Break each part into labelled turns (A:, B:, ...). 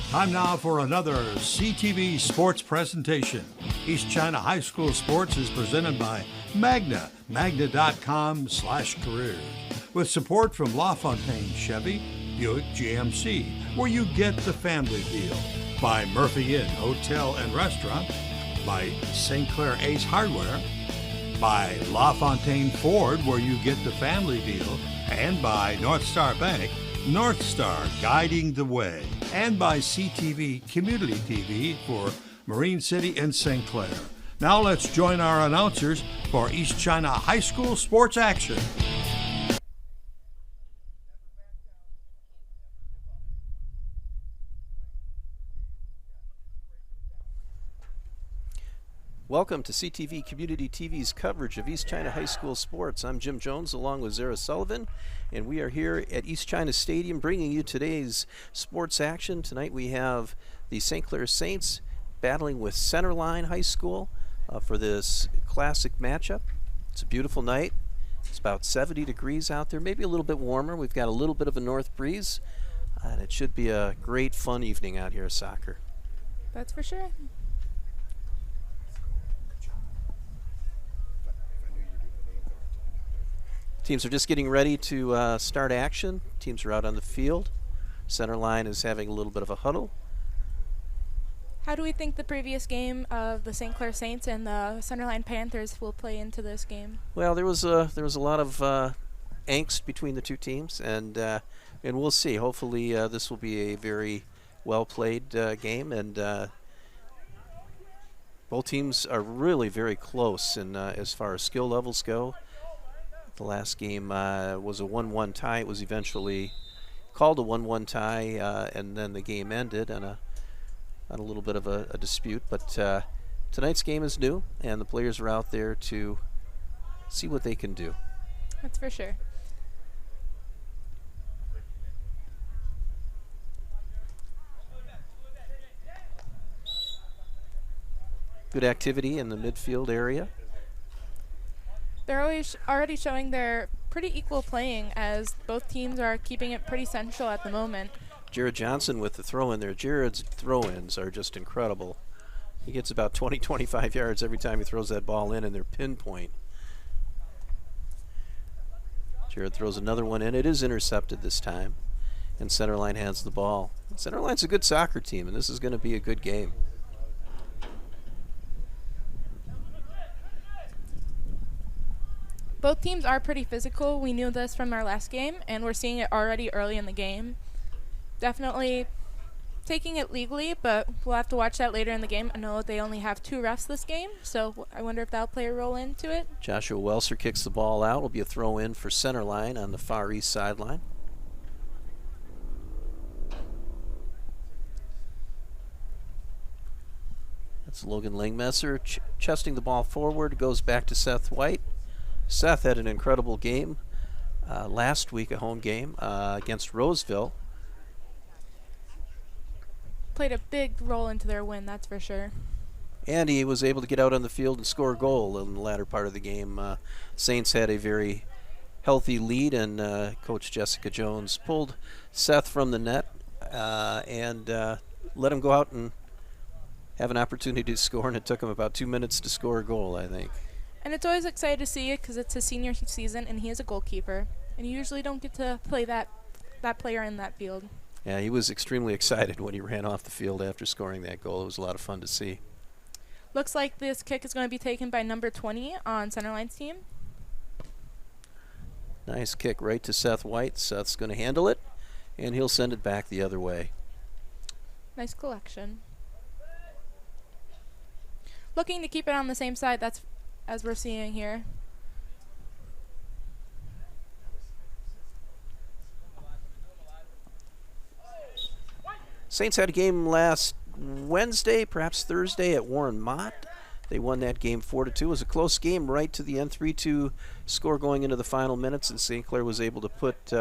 A: Time now for another CTV sports presentation. East China High School Sports is presented by Magna, magna.com/careers, with support from LaFontaine Chevy, Buick GMC, where you get the family deal, by Murphy Inn Hotel and Restaurant, by St. Clair Ace Hardware, by LaFontaine Ford, where you get the family deal, and by North Star Bank, North Star guiding the way, and by CTV Community TV for Marine City and St. Clair. Now let's join our announcers for East China High School sports action.
B: Welcome to CTV Community TV's coverage of East China High School sports. I'm Jim Jones along with Zara Sullivan, and we are here at East China Stadium bringing you today's sports action. Tonight we have the St. Clair Saints battling with Centerline High School for this classic matchup. It's a beautiful night. It's about 70 degrees out there, maybe a little bit warmer. We've got a little bit of a north breeze, and it should be a great fun evening out here at soccer.
C: That's for sure.
B: Teams are just getting ready to start action. Teams are out on the field. Centerline is having a little bit of a huddle.
C: How do we think the previous game of the St. Clair Saints and the Centerline Panthers will play into this game?
B: Well, there was a lot of angst between the two teams, and we'll see. Hopefully, this will be a very well played game, and both teams are really very close in as far as skill levels go. The last game was a 1-1 tie. It was eventually called a 1-1 tie, and then the game ended on a little bit of a dispute. But tonight's game is new, and the players are out there to see what they can do.
C: That's for sure.
B: Good activity in the midfield area.
C: They're already showing they're pretty equal playing, as both teams are keeping it pretty central at the moment.
B: Jared Johnson with the throw in there. Jared's throw-ins are just incredible. He gets about 20-25 yards every time he throws that ball in, and they're pinpoint. Jared throws another one in. It is intercepted this time, and Centerline has the ball. Centerline's a good soccer team, and this is going to be a good game.
C: Both teams are pretty physical. We knew this from our last game, and we're seeing it already early in the game. Definitely taking it legally, but we'll have to watch that later in the game. I know they only have 2 refs this game, so I wonder if that'll play a role into it.
B: Joshua Welser kicks the ball out. It'll be a throw-in for Centerline on the far east sideline. That's Logan Langmesser chesting the ball forward. Goes back to Seth White. Seth had an incredible game last week, a home game against Roseville.
C: Played a big role into their win, that's for sure.
B: And he was able to get out on the field and score a goal in the latter part of the game. Saints had a very healthy lead, and Coach Jessica Jones pulled Seth from the net and let him go out and have an opportunity to score, and it took him about 2 minutes to score a goal, I think.
C: And it's always exciting to see it because it's his senior season and he is a goalkeeper. And you usually don't get to play that player in that field.
B: Yeah, he was extremely excited when he ran off the field after scoring that goal. It was a lot of fun to see.
C: Looks like this kick is going to be taken by number 20 on Centerline's team.
B: Nice kick right to Seth White. Seth's going to handle it, and he'll send it back the other way.
C: Nice collection. Looking to keep it on the same side, that's as we're seeing here.
B: Saints had a game last Wednesday, perhaps Thursday, at Warren Mott. They won that game 4-2. It was a close game right to the end, 3-2 score going into the final minutes, and St. Clair was able to put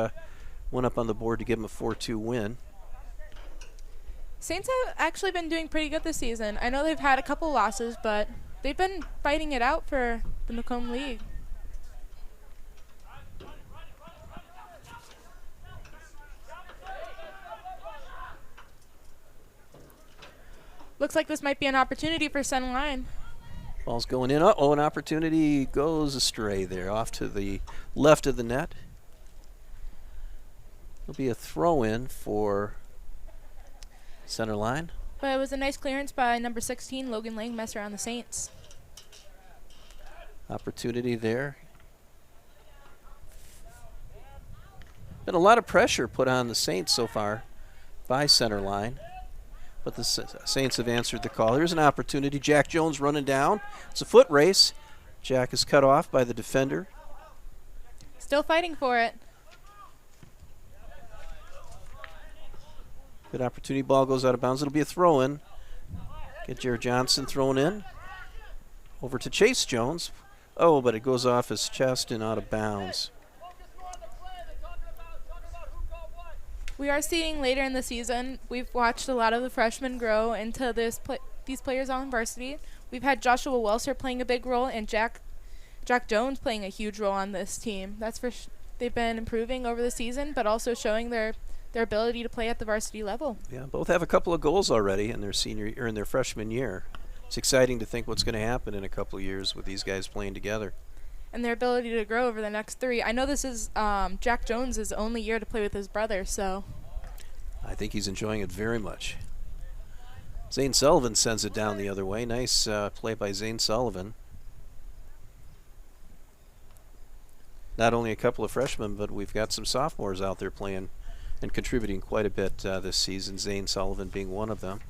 B: one up on the board to give them a 4-2 win.
C: Saints have actually been doing pretty good this season. I know they've had a couple losses, but they've been fighting it out for the Macomb League. Looks like this might be an opportunity for Centerline.
B: Ball's going in. Uh-oh, an opportunity goes astray there, off to the left of the net. It'll be a throw-in for Centerline.
C: But it was a nice clearance by number 16, Logan Langmesser on the Saints.
B: Opportunity there. Been a lot of pressure put on the Saints so far by Centerline, but the Saints have answered the call. Here's an opportunity. Jack Jones running down. It's a foot race. Jack is cut off by the defender.
C: Still fighting for it.
B: Good opportunity. Ball goes out of bounds. It'll be a throw-in. Get Jared Johnson thrown in. Over to Chase Jones. Oh, but it goes off his chest and out of bounds.
C: We are seeing later in the season, we've watched a lot of the freshmen grow into these players on varsity. We've had Joshua Welser playing a big role and Jack Jones playing a huge role on this team. That's for they've been improving over the season, but also showing their ability to play at the varsity level.
B: Yeah, both have a couple of goals already in their in their freshman year. It's exciting to think what's going to happen in a couple of years with these guys playing together.
C: And their ability to grow over the next 3. I know this is Jack Jones' only year to play with his brother, so.
B: I think he's enjoying it very much. Zane Sullivan sends it down the other way. Nice play by Zane Sullivan. Not only a couple of freshmen, but we've got some sophomores out there playing and contributing quite a bit this season, Zane Sullivan being one of them.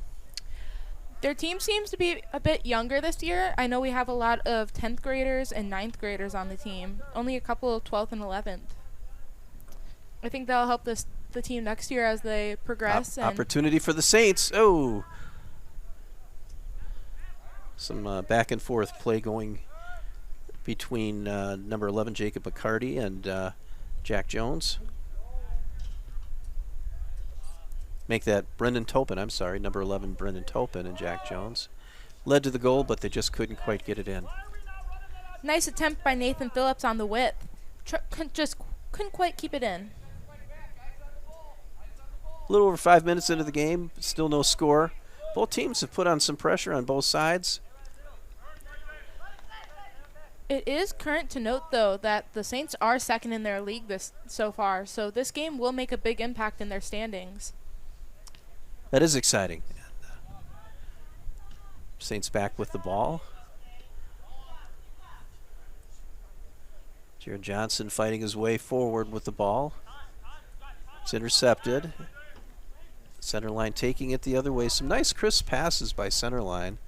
C: Their team seems to be a bit younger this year. I know we have a lot of 10th graders and 9th graders on the team. Only a couple of 12th and 11th. I think that'll help the team next year as they progress.
B: Opportunity for the Saints. Oh! Some back and forth play going between number 11, Jacob McCarty, and Jack Jones. Make that Brendan Topin, I'm sorry, number 11, Brendan Topin and Jack Jones. Led to the goal, but they just couldn't quite get it in.
C: Nice attempt by Nathan Phillips on the width. Couldn't quite keep it in.
B: A little over 5 minutes into the game, still no score. Both teams have put on some pressure on both sides.
C: It is current to note, though, that the Saints are second in their league so far, so this game will make a big impact in their standings.
B: That is exciting. Saints back with the ball. Jared Johnson fighting his way forward with the ball. It's intercepted. Centerline taking it the other way. Some nice crisp passes by Centerline.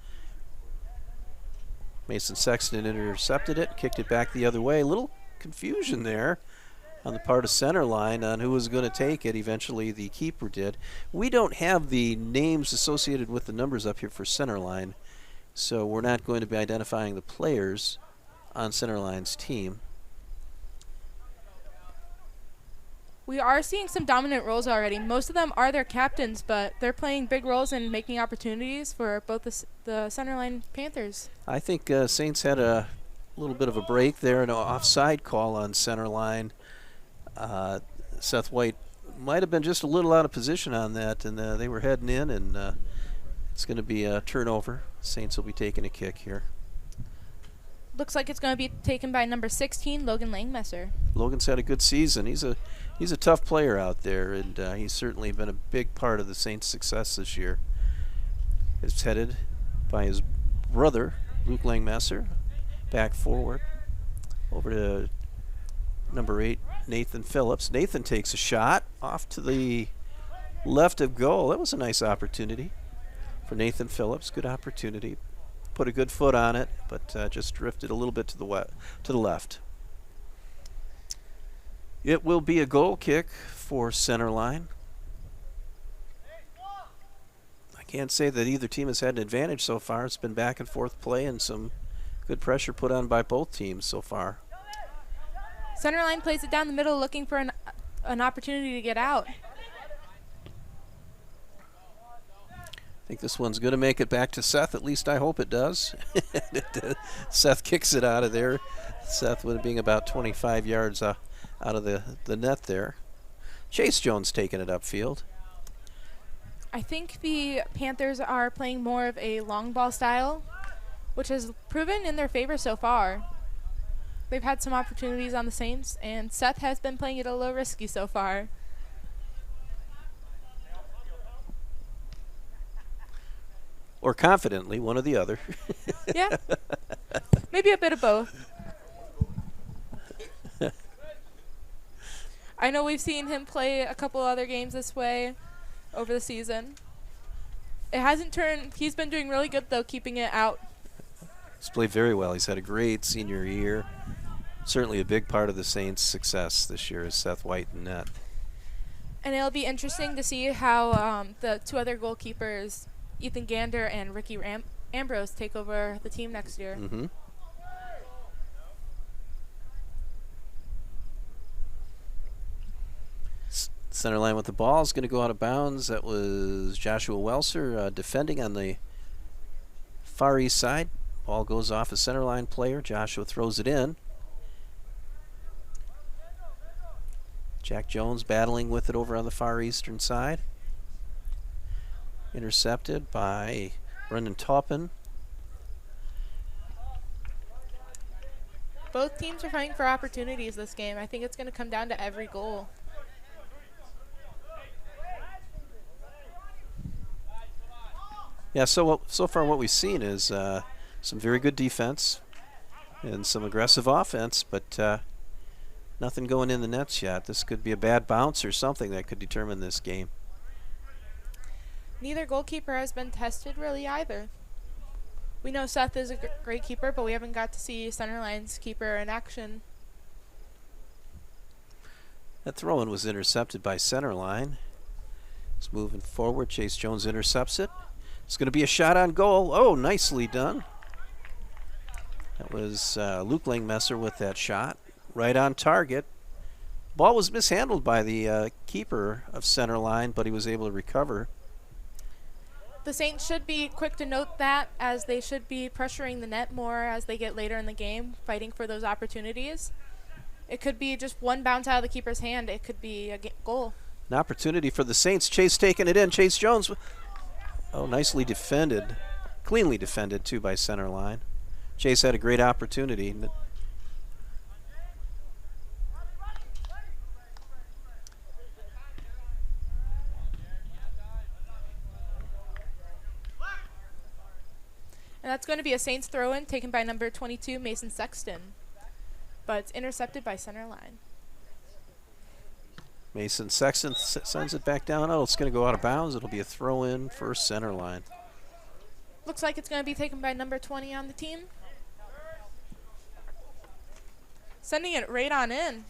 B: Mason Sexton intercepted it, kicked it back the other way. A little confusion there on the part of Centerline on who was going to take it. Eventually the keeper did. We don't have the names associated with the numbers up here for Centerline, so we're not going to be identifying the players on Centerline's team.
C: We are seeing some dominant roles already. Most of them are their captains, but they're playing big roles in making opportunities for both the Centerline Panthers.
B: I think Saints had a little bit of a break there, an offside call on Centerline. Seth White might have been just a little out of position on that, and they were heading in, and it's going to be a turnover. Saints will be taking a kick here.
C: Looks like it's going to be taken by number 16, Logan Langmesser.
B: Logan's had a good season. He's a tough player out there, and he's certainly been a big part of the Saints' success this year. It's headed by his brother, Luke Langmesser, back forward over to number 8, Nathan Phillips. Nathan takes a shot off to the left of goal. That was a nice opportunity for Nathan Phillips. Good opportunity. Put a good foot on it, but just drifted a little bit to the left. It will be a goal kick for Centerline. I can't say that either team has had an advantage so far. It's been back and forth play and some good pressure put on by both teams so far.
C: Centerline plays it down the middle looking for an opportunity to get out.
B: I think this one's going to make it back to Seth. At least I hope it does. Seth kicks it out of there. Seth would being about 25 yards out of the net there. Chase Jones taking it upfield.
C: I think the Panthers are playing more of a long ball style, which has proven in their favor so far. They've had some opportunities on the Saints, and Seth has been playing it a little risky so far.
B: Or confidently, one or the other.
C: Yeah. Maybe a bit of both. I know we've seen him play a couple other games this way over the season. It hasn't turned. He's been doing really good, though, keeping it out.
B: He's played very well. He's had a great senior year. Certainly a big part of the Saints' success this year is Seth White in net.
C: And it'll be interesting to see how the two other goalkeepers, Ethan Gander and Ricky Ambrose, take over the team next year.
B: Mm-hmm. Centerline with the ball is going to go out of bounds. That was Joshua Welser defending on the far east side. Ball goes off a centerline player. Joshua throws it in. Jack Jones battling with it over on the far eastern side. Intercepted by Brendan Taupin.
C: Both teams are fighting for opportunities this game. I think it's going to come down to every goal.
B: Yeah, so far what we've seen is some very good defense and some aggressive offense, but nothing going in the nets yet. This could be a bad bounce or something that could determine this game.
C: Neither goalkeeper has been tested really either. We know Seth is a great keeper, but we haven't got to see Centerline's keeper in action.
B: That throw-in was intercepted by Centerline. It's moving forward. Chase Jones intercepts it. It's going to be a shot on goal. Oh, nicely done. That was Luke Langmesser with that shot. Right on target. Ball was mishandled by the keeper of Centerline, but he was able to recover.
C: The Saints should be quick to note that, as they should be pressuring the net more as they get later in the game, fighting for those opportunities. It could be just one bounce out of the keeper's hand. It could be a goal.
B: An opportunity for the Saints. Chase taking it in. Chase Jones. Oh, nicely defended. Cleanly defended, too, by Centerline. Chase had a great opportunity.
C: And that's going to be a Saints throw-in taken by number 22, Mason Sexton. But it's intercepted by Centerline.
B: Mason Sexton sends it back down. Oh, it's going to go out of bounds. It'll be a throw-in for Centerline.
C: Looks like it's going to be taken by number 20 on the team. Sending it right on in.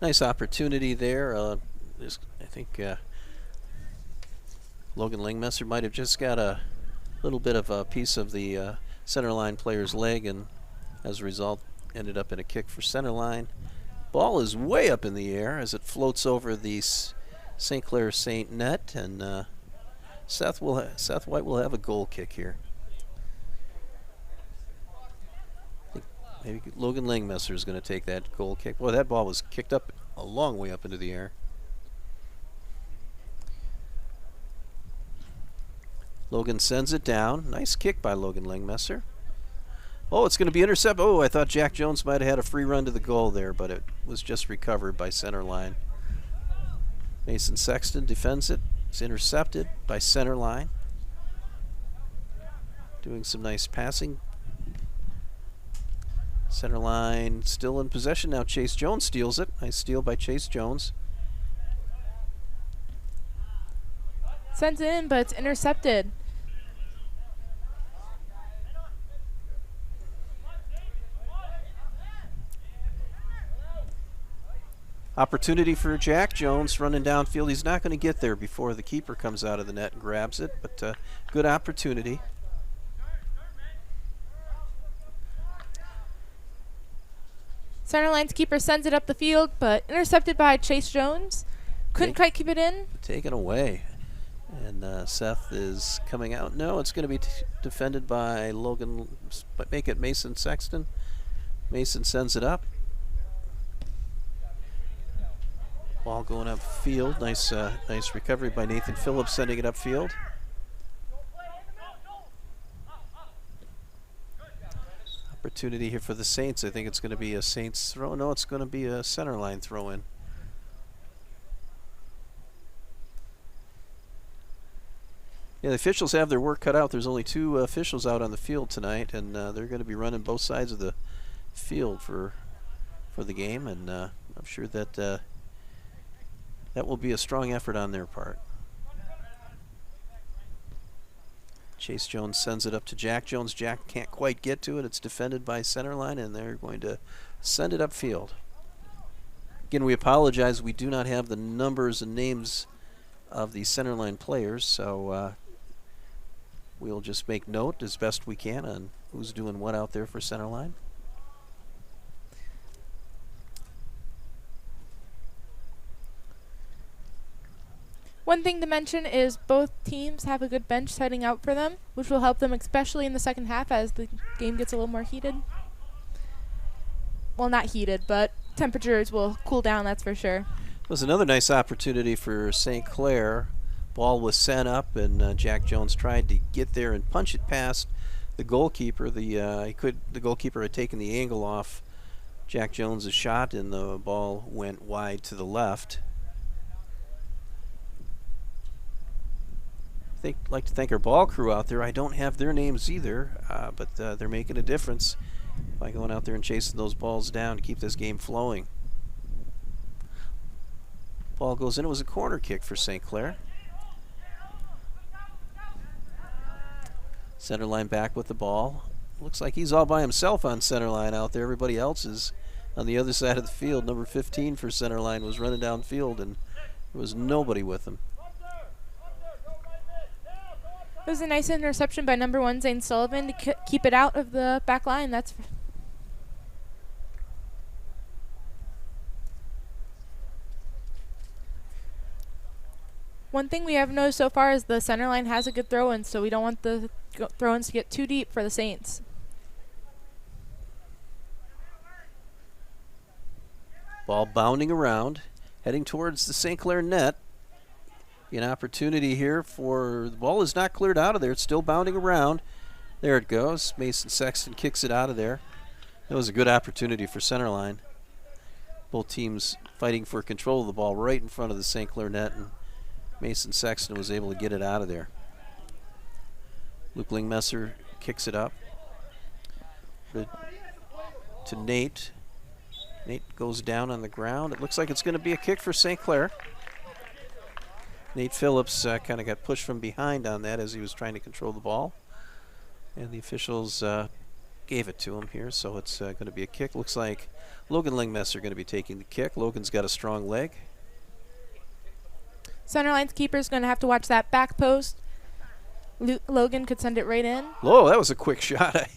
B: Nice opportunity there. I think Logan Langmesser might have just got a little bit of a piece of the Centerline player's leg, and as a result ended up in a kick for Centerline. Ball is way up in the air as it floats over the St. Clair Saint net, and Seth White will have a goal kick here. I think maybe Logan Langmesser is going to take that goal kick. Boy, that ball was kicked up a long way up into the air. Logan sends it down. Nice kick by Logan Langmesser. Oh, it's going to be intercepted. Oh, I thought Jack Jones might have had a free run to the goal there, but it was just recovered by Centerline. Mason Sexton defends it. It's intercepted by Centerline. Doing some nice passing. Centerline still in possession now. Chase Jones steals it. Nice steal by Chase Jones.
C: Sent in, but it's intercepted.
B: Opportunity for Jack Jones running downfield. He's not going to get there before the keeper comes out of the net and grabs it, but good opportunity.
C: Centerline's keeper sends it up the field, but intercepted by Chase Jones. Couldn't quite keep it in.
B: Taken away. And Seth is coming out. No, it's going to be defended by Logan, but make it Mason Sexton. Mason sends it up. Ball going upfield. Nice recovery by Nathan Phillips, sending it upfield. Opportunity here for the Saints. I think it's going to be a Saints throw. No, it's going to be a Centerline throw in. Yeah, the officials have their work cut out. There's only 2 officials out on the field tonight, and they're going to be running both sides of the field for the game, and I'm sure that that will be a strong effort on their part. Chase Jones sends it up to Jack Jones. Jack can't quite get to it. It's defended by Centerline, and they're going to send it upfield. Again, we apologize. We do not have the numbers and names of the Centerline players, so we'll just make note as best we can on who's doing what out there for Centerline.
C: One thing to mention is both teams have a good bench setting out for them, which will help them especially in the second half as the game gets a little more heated. Well, not heated, but temperatures will cool down, that's for sure.
B: It was another nice opportunity for St. Clair. Ball was sent up, and Jack Jones tried to get there and punch it past the goalkeeper. The goalkeeper had taken the angle off Jack Jones' shot, and the ball went wide to the left. I'd like to thank our ball crew out there. I don't have their names either, but they're making a difference by going out there and chasing those balls down to keep this game flowing. Ball goes in. It was a corner kick for St. Clair. Centerline back with the ball. Looks like he's all by himself on Centerline out there. Everybody else is on the other side of the field. Number 15 for Centerline was running downfield, and there was nobody with him.
C: It was a nice interception by number 1 Zane Sullivan to keep it out of the back line. That's one thing we have noticed so far is the center line has a good throw-in, so we don't want the throw-ins to get too deep for the Saints.
B: Ball bounding around, heading towards the St. Clair net. An opportunity here for the ball is not cleared out of there. It's still bounding around. There it goes. Mason Sexton kicks it out of there. That was a good opportunity for Centerline. Both teams fighting for control of the ball right in front of the St. Clair net, and Mason Sexton was able to get it out of there. Luke Lingmesser kicks it up to Nate. Nate goes down on the ground. It looks like it's going to be a kick for St. Clair. Nate Phillips kind of got pushed from behind on that as he was trying to control the ball. And the officials gave it to him here, so it's going to be a kick. Looks like Logan Lingmesser going to be taking the kick. Logan's got a strong leg.
C: Centerline's keeper's going to have to watch that back post. Logan could send it right in.
B: Whoa, that was a quick shot.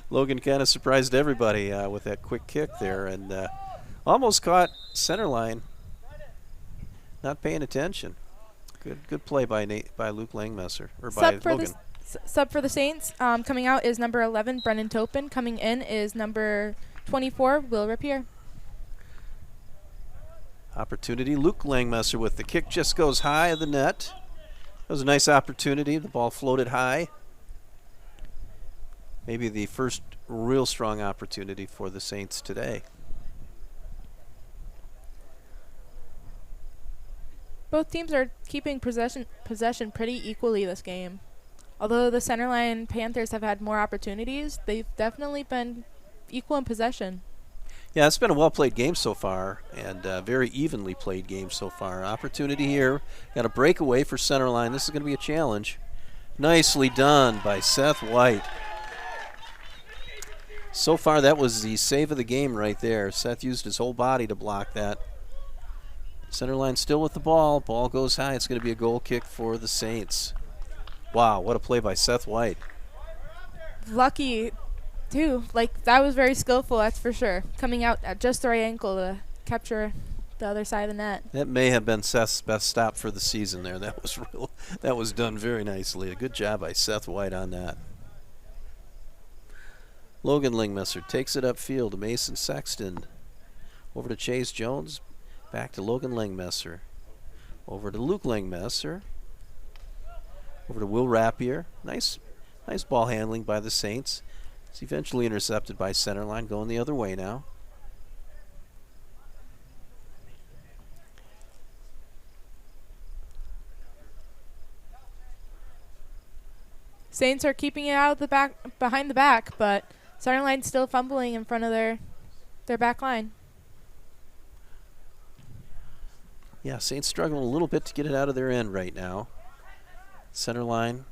B: Logan kind of surprised everybody with that quick kick there, and almost caught Centerline not paying attention. Good play by Luke Langmesser, or by Logan.
C: Sub for the Saints. Coming out is number 11, Brennan Topin. Coming in is number 24, Will Rapier.
B: Opportunity. Luke Langmesser with the kick, just goes high of the net. That was a nice opportunity. The ball floated high. Maybe the first real strong opportunity for the Saints today.
C: Both teams are keeping possession pretty equally this game. Although the Centerline Panthers have had more opportunities, they've definitely been equal in possession.
B: Yeah, it's been a well-played game so far, and very evenly played game so far. Opportunity here. Got a breakaway for Centerline. This is going to be a challenge. Nicely done by Seth White. So far, that was the save of the game right there. Seth used his whole body to block that. Centerline still with the ball. Ball goes high. It's going to be a goal kick for the Saints. Wow, what a play by Seth White.
C: Lucky, too. Like, that was very skillful, that's for sure. Coming out at just the right ankle to capture the other side of the net.
B: That may have been Seth's best stop for the season there. That was done very nicely. A good job by Seth White on that. Logan Lingmesser takes it upfield to Mason Sexton. Over to Chase Jones. Back to Logan Langmesser. Over to Luke Langmesser. Over to Will Rapier. Nice ball handling by the Saints. It's eventually intercepted by Centerline, going the other way now.
C: Saints are keeping it out of the back, behind the back, but Centerline's still fumbling in front of their back line.
B: Yeah, Saints struggling a little bit to get it out of their end right now. Centerline.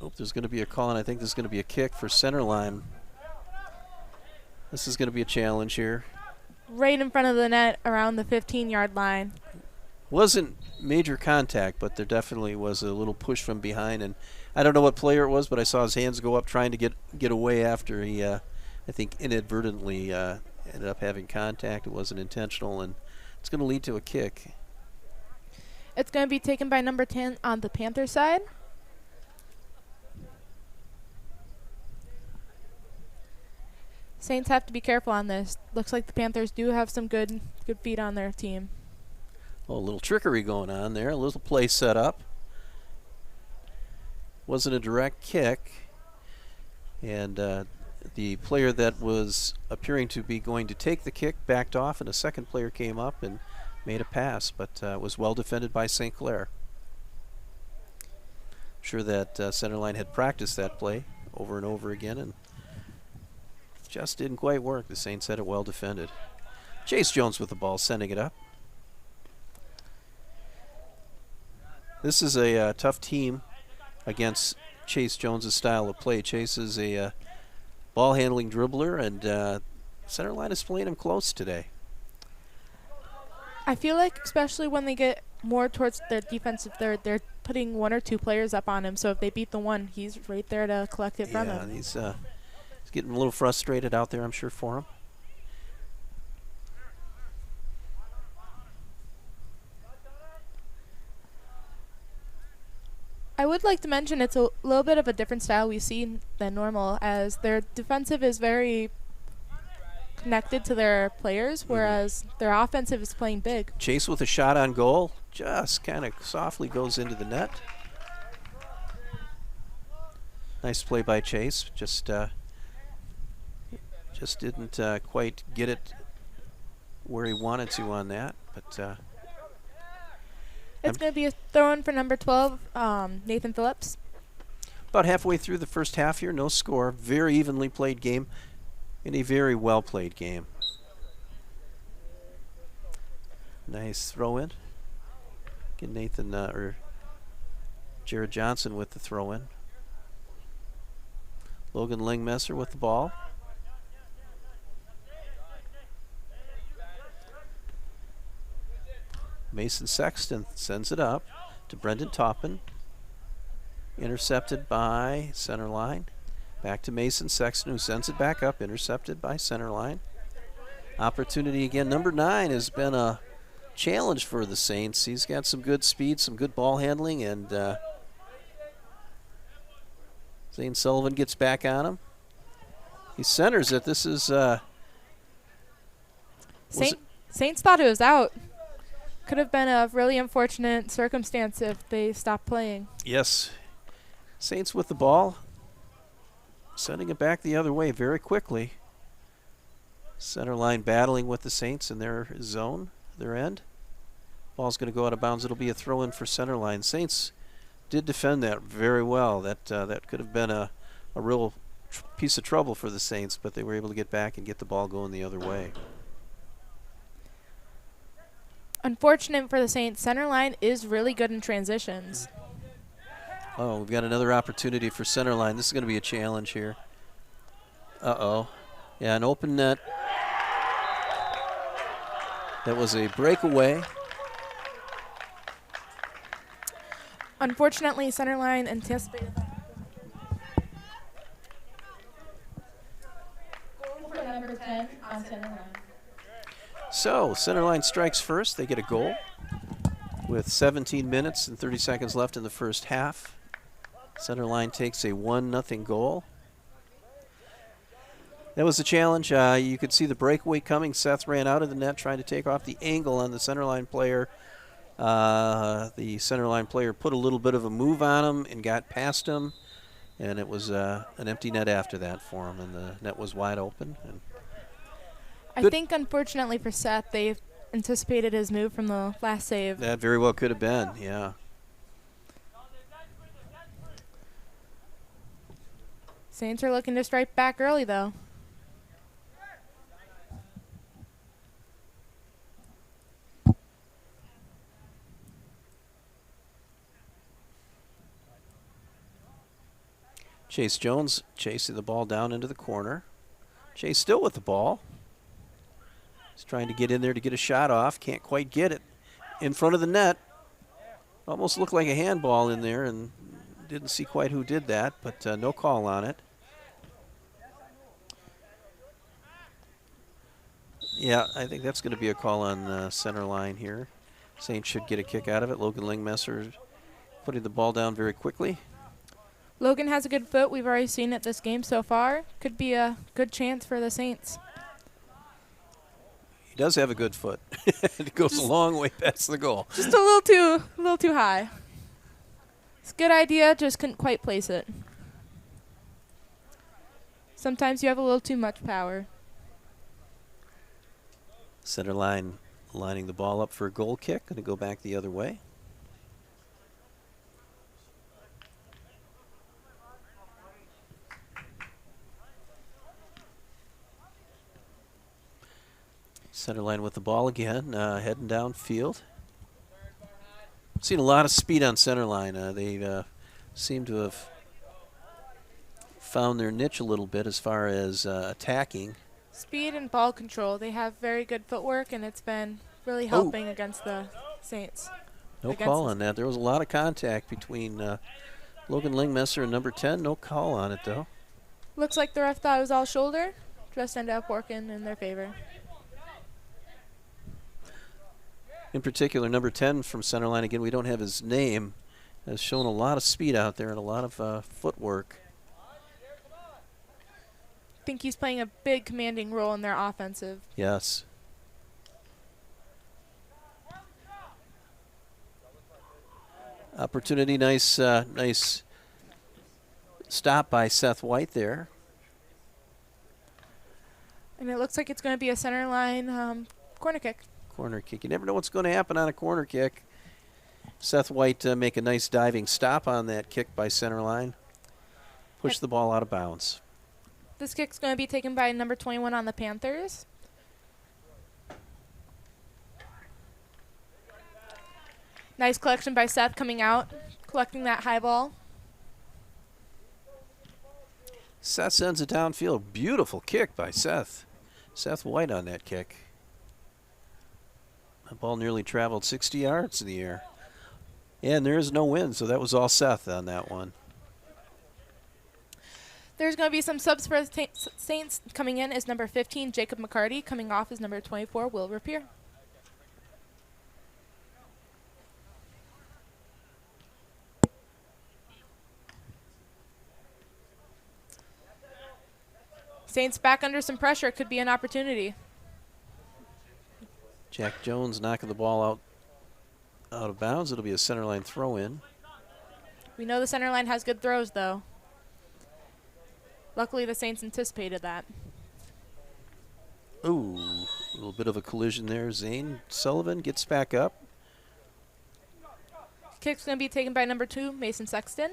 B: Oh, there's going to be a call, and I think there's going to be a kick for Centerline. This is going to be a challenge here.
C: Right in front of the net around the 15-yard line.
B: Wasn't major contact, but there definitely was a little push from behind, and I don't know what player it was, but I saw his hands go up trying to get away after he, I think, inadvertently ended up having contact. It wasn't intentional, and it's going to lead to a kick.
C: It's going to be taken by number 10 on the Panther side. Saints have to be careful on this. Looks like the Panthers do have some good feet on their team.
B: Oh, a little trickery going on there. A little play set up. Wasn't a direct kick. And the player that was appearing to be going to take the kick backed off, and a second player came up and made a pass, but was well defended by St. Clair. I'm sure that Centerline had practiced that play over and over again, and just didn't quite work. The Saints had it well defended. Chase Jones with the ball, sending it up. This is a tough team against Chase Jones' style of play. Chase is a ball handling dribbler, and Centerline is playing him close today.
C: I feel like especially when they get more towards their defensive third, they're putting one or two players up on him. So if they beat the one, he's right there to collect it from him.
B: He's getting a little frustrated out there, I'm sure, for him.
C: I would like to mention it's a little bit of a different style we see than normal, as their defensive is very connected to their players, whereas their offensive is playing big.
B: Chase with a shot on goal, just kind of softly goes into the net. Nice play by Chase, just didn't quite get it where he wanted to on that, but
C: it's going to be a throw-in for number 12, Nathan Phillips.
B: About halfway through the first half here, no score. Very evenly played game and a very well-played game. Nice throw-in. Get Nathan or Jared Johnson with the throw-in. Logan Langmesser with the ball. Mason Sexton sends it up to Brendan Toppin. Intercepted by Centerline. Back to Mason Sexton, who sends it back up. Intercepted by Centerline. Opportunity again. Number 9 has been a challenge for the Saints. He's got some good speed, some good ball handling, and Zane Sullivan gets back on him. He centers it. This is
C: Saints thought it was out. Could have been a really unfortunate circumstance if they stopped playing.
B: Yes. Saints with the ball. Sending it back the other way very quickly. Centerline battling with the Saints in their zone, their end. Ball's going to go out of bounds. It'll be a throw-in for Centerline. Saints did defend that very well. That could have been a real piece of trouble for the Saints, but they were able to get back and get the ball going the other way.
C: Unfortunate for the Saints, Centerline is really good in transitions.
B: Oh, we've got another opportunity for Centerline. This is going to be a challenge here. Uh-oh. Yeah, an open net. That was a breakaway.
C: Unfortunately, Centerline anticipated that. Goal for number 10 on Centerline.
B: So, Centerline strikes first. They get a goal with 17 minutes and 30 seconds left in the first half. Centerline takes a 1-0 goal. That was the challenge. You could see the breakaway coming. Seth ran out of the net trying to take off the angle on the centerline player. The centerline player put a little bit of a move on him and got past him, and it was an empty net after that for him, and the net was wide open. And
C: I think, unfortunately for Seth, they anticipated his move from the last save.
B: that very well could have been, yeah.
C: Saints are looking to strike back early, though.
B: Chase Jones chasing the ball down into the corner. Chase still with the ball. He's trying to get in there to get a shot off. Can't quite get it in front of the net. Almost looked like a handball in there, and didn't see quite who did that, but no call on it. Yeah, I think that's going to be a call on center line here. Saints should get a kick out of it. Logan Lingmesser putting the ball down very quickly.
C: Logan has a good foot. We've already seen it this game so far. Could be a good chance for the Saints.
B: He does have a good foot. It goes a long way past the goal.
C: Just a little too high. It's a good idea, just couldn't quite place it. Sometimes you have a little too much power.
B: Center line lining the ball up for a goal kick. Going to go back the other way. Center line with the ball again, heading downfield. Seen a lot of speed on center line. They seem to have found their niche a little bit as far as attacking.
C: Speed and ball control. They have very good footwork, and it's been really helping against the Saints.
B: No call on that. There was a lot of contact between Logan Lingmesser and number 10. No call on it, though.
C: Looks like the ref thought it was all shoulder. Just ended up working in their favor.
B: In particular, number 10 from Centerline, again, we don't have his name, has shown a lot of speed out there and a lot of footwork.
C: I think he's playing a big commanding role in their offensive.
B: Yes. Opportunity, nice stop by Seth White there.
C: And it looks like it's going to be a center line corner kick.
B: Corner kick. You never know what's going to happen on a corner kick. Seth White make a nice diving stop on that kick by center line. Push the ball out of bounds.
C: This kick's going to be taken by number 21 on the Panthers. Nice collection by Seth coming out, collecting that high ball.
B: Seth sends it downfield. Beautiful kick by Seth. Seth White on that kick. The ball nearly traveled 60 yards in the air. And there is no wind, so that was all Seth on that one.
C: There's going to be some subs for the Saints. Coming in is number 15, Jacob McCarty. Coming off is number 24, Will Rapier. Saints back under some pressure. Could be an opportunity.
B: Jack Jones knocking the ball out of bounds. It'll be a center line throw in.
C: We know the center line has good throws, though. Luckily, the Saints anticipated that.
B: Ooh, a little bit of a collision there. Zane Sullivan gets back up.
C: Kick's going to be taken by number 2, Mason Sexton.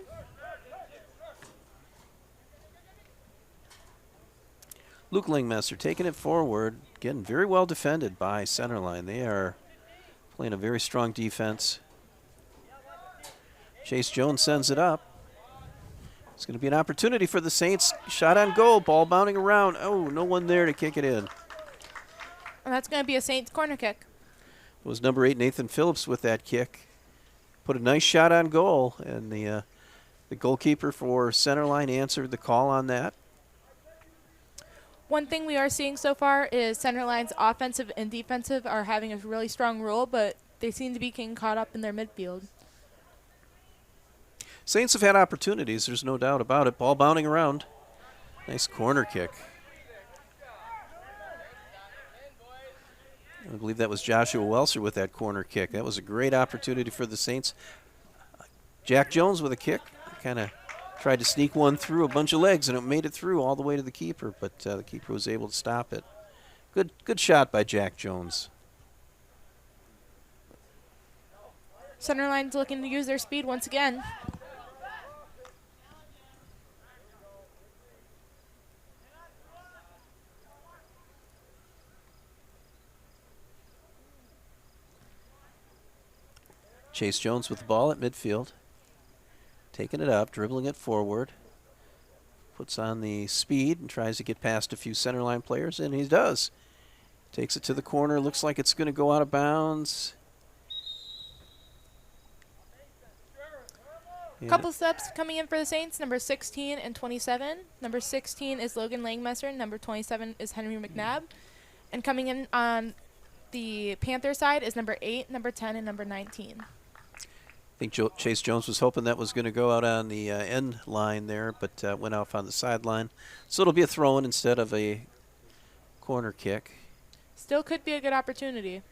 B: Luke Lingmesser taking it forward. Again, very well defended by Centerline. They are playing a very strong defense. Chase Jones sends it up. It's going to be an opportunity for the Saints. Shot on goal. Ball bounding around. Oh, no one there to kick it in.
C: And that's going to be a Saints corner kick.
B: It was number 8, Nathan Phillips, with that kick. Put a nice shot on goal, and the goalkeeper for Centerline answered the call on that.
C: One thing we are seeing so far is Centerline's offensive and defensive are having a really strong role, but they seem to be getting caught up in their midfield.
B: Saints have had opportunities, there's no doubt about it. Ball bounding around. Nice corner kick. I believe that was Joshua Welser with that corner kick. That was a great opportunity for the Saints. Jack Jones with a kick. Kind of tried to sneak one through a bunch of legs, and it made it through all the way to the keeper, but the keeper was able to stop it. Good shot by Jack Jones.
C: Centerline's looking to use their speed once again.
B: Chase Jones with the ball at midfield. Taking it up, dribbling it forward. Puts on the speed and tries to get past a few Centerline players, and he does. Takes it to the corner. Looks like it's going to go out of bounds.
C: Couple steps coming in for the Saints, number 16 and 27. Number 16 is Logan Langmesser, number 27 is Henry McNabb. And coming in on the Panther side is number 8, number 10, and number 19.
B: I think Chase Jones was hoping that was going to go out on the end line there, but went off on the sideline. So it'll be a throw-in instead of a corner kick.
C: Still could be a good opportunity,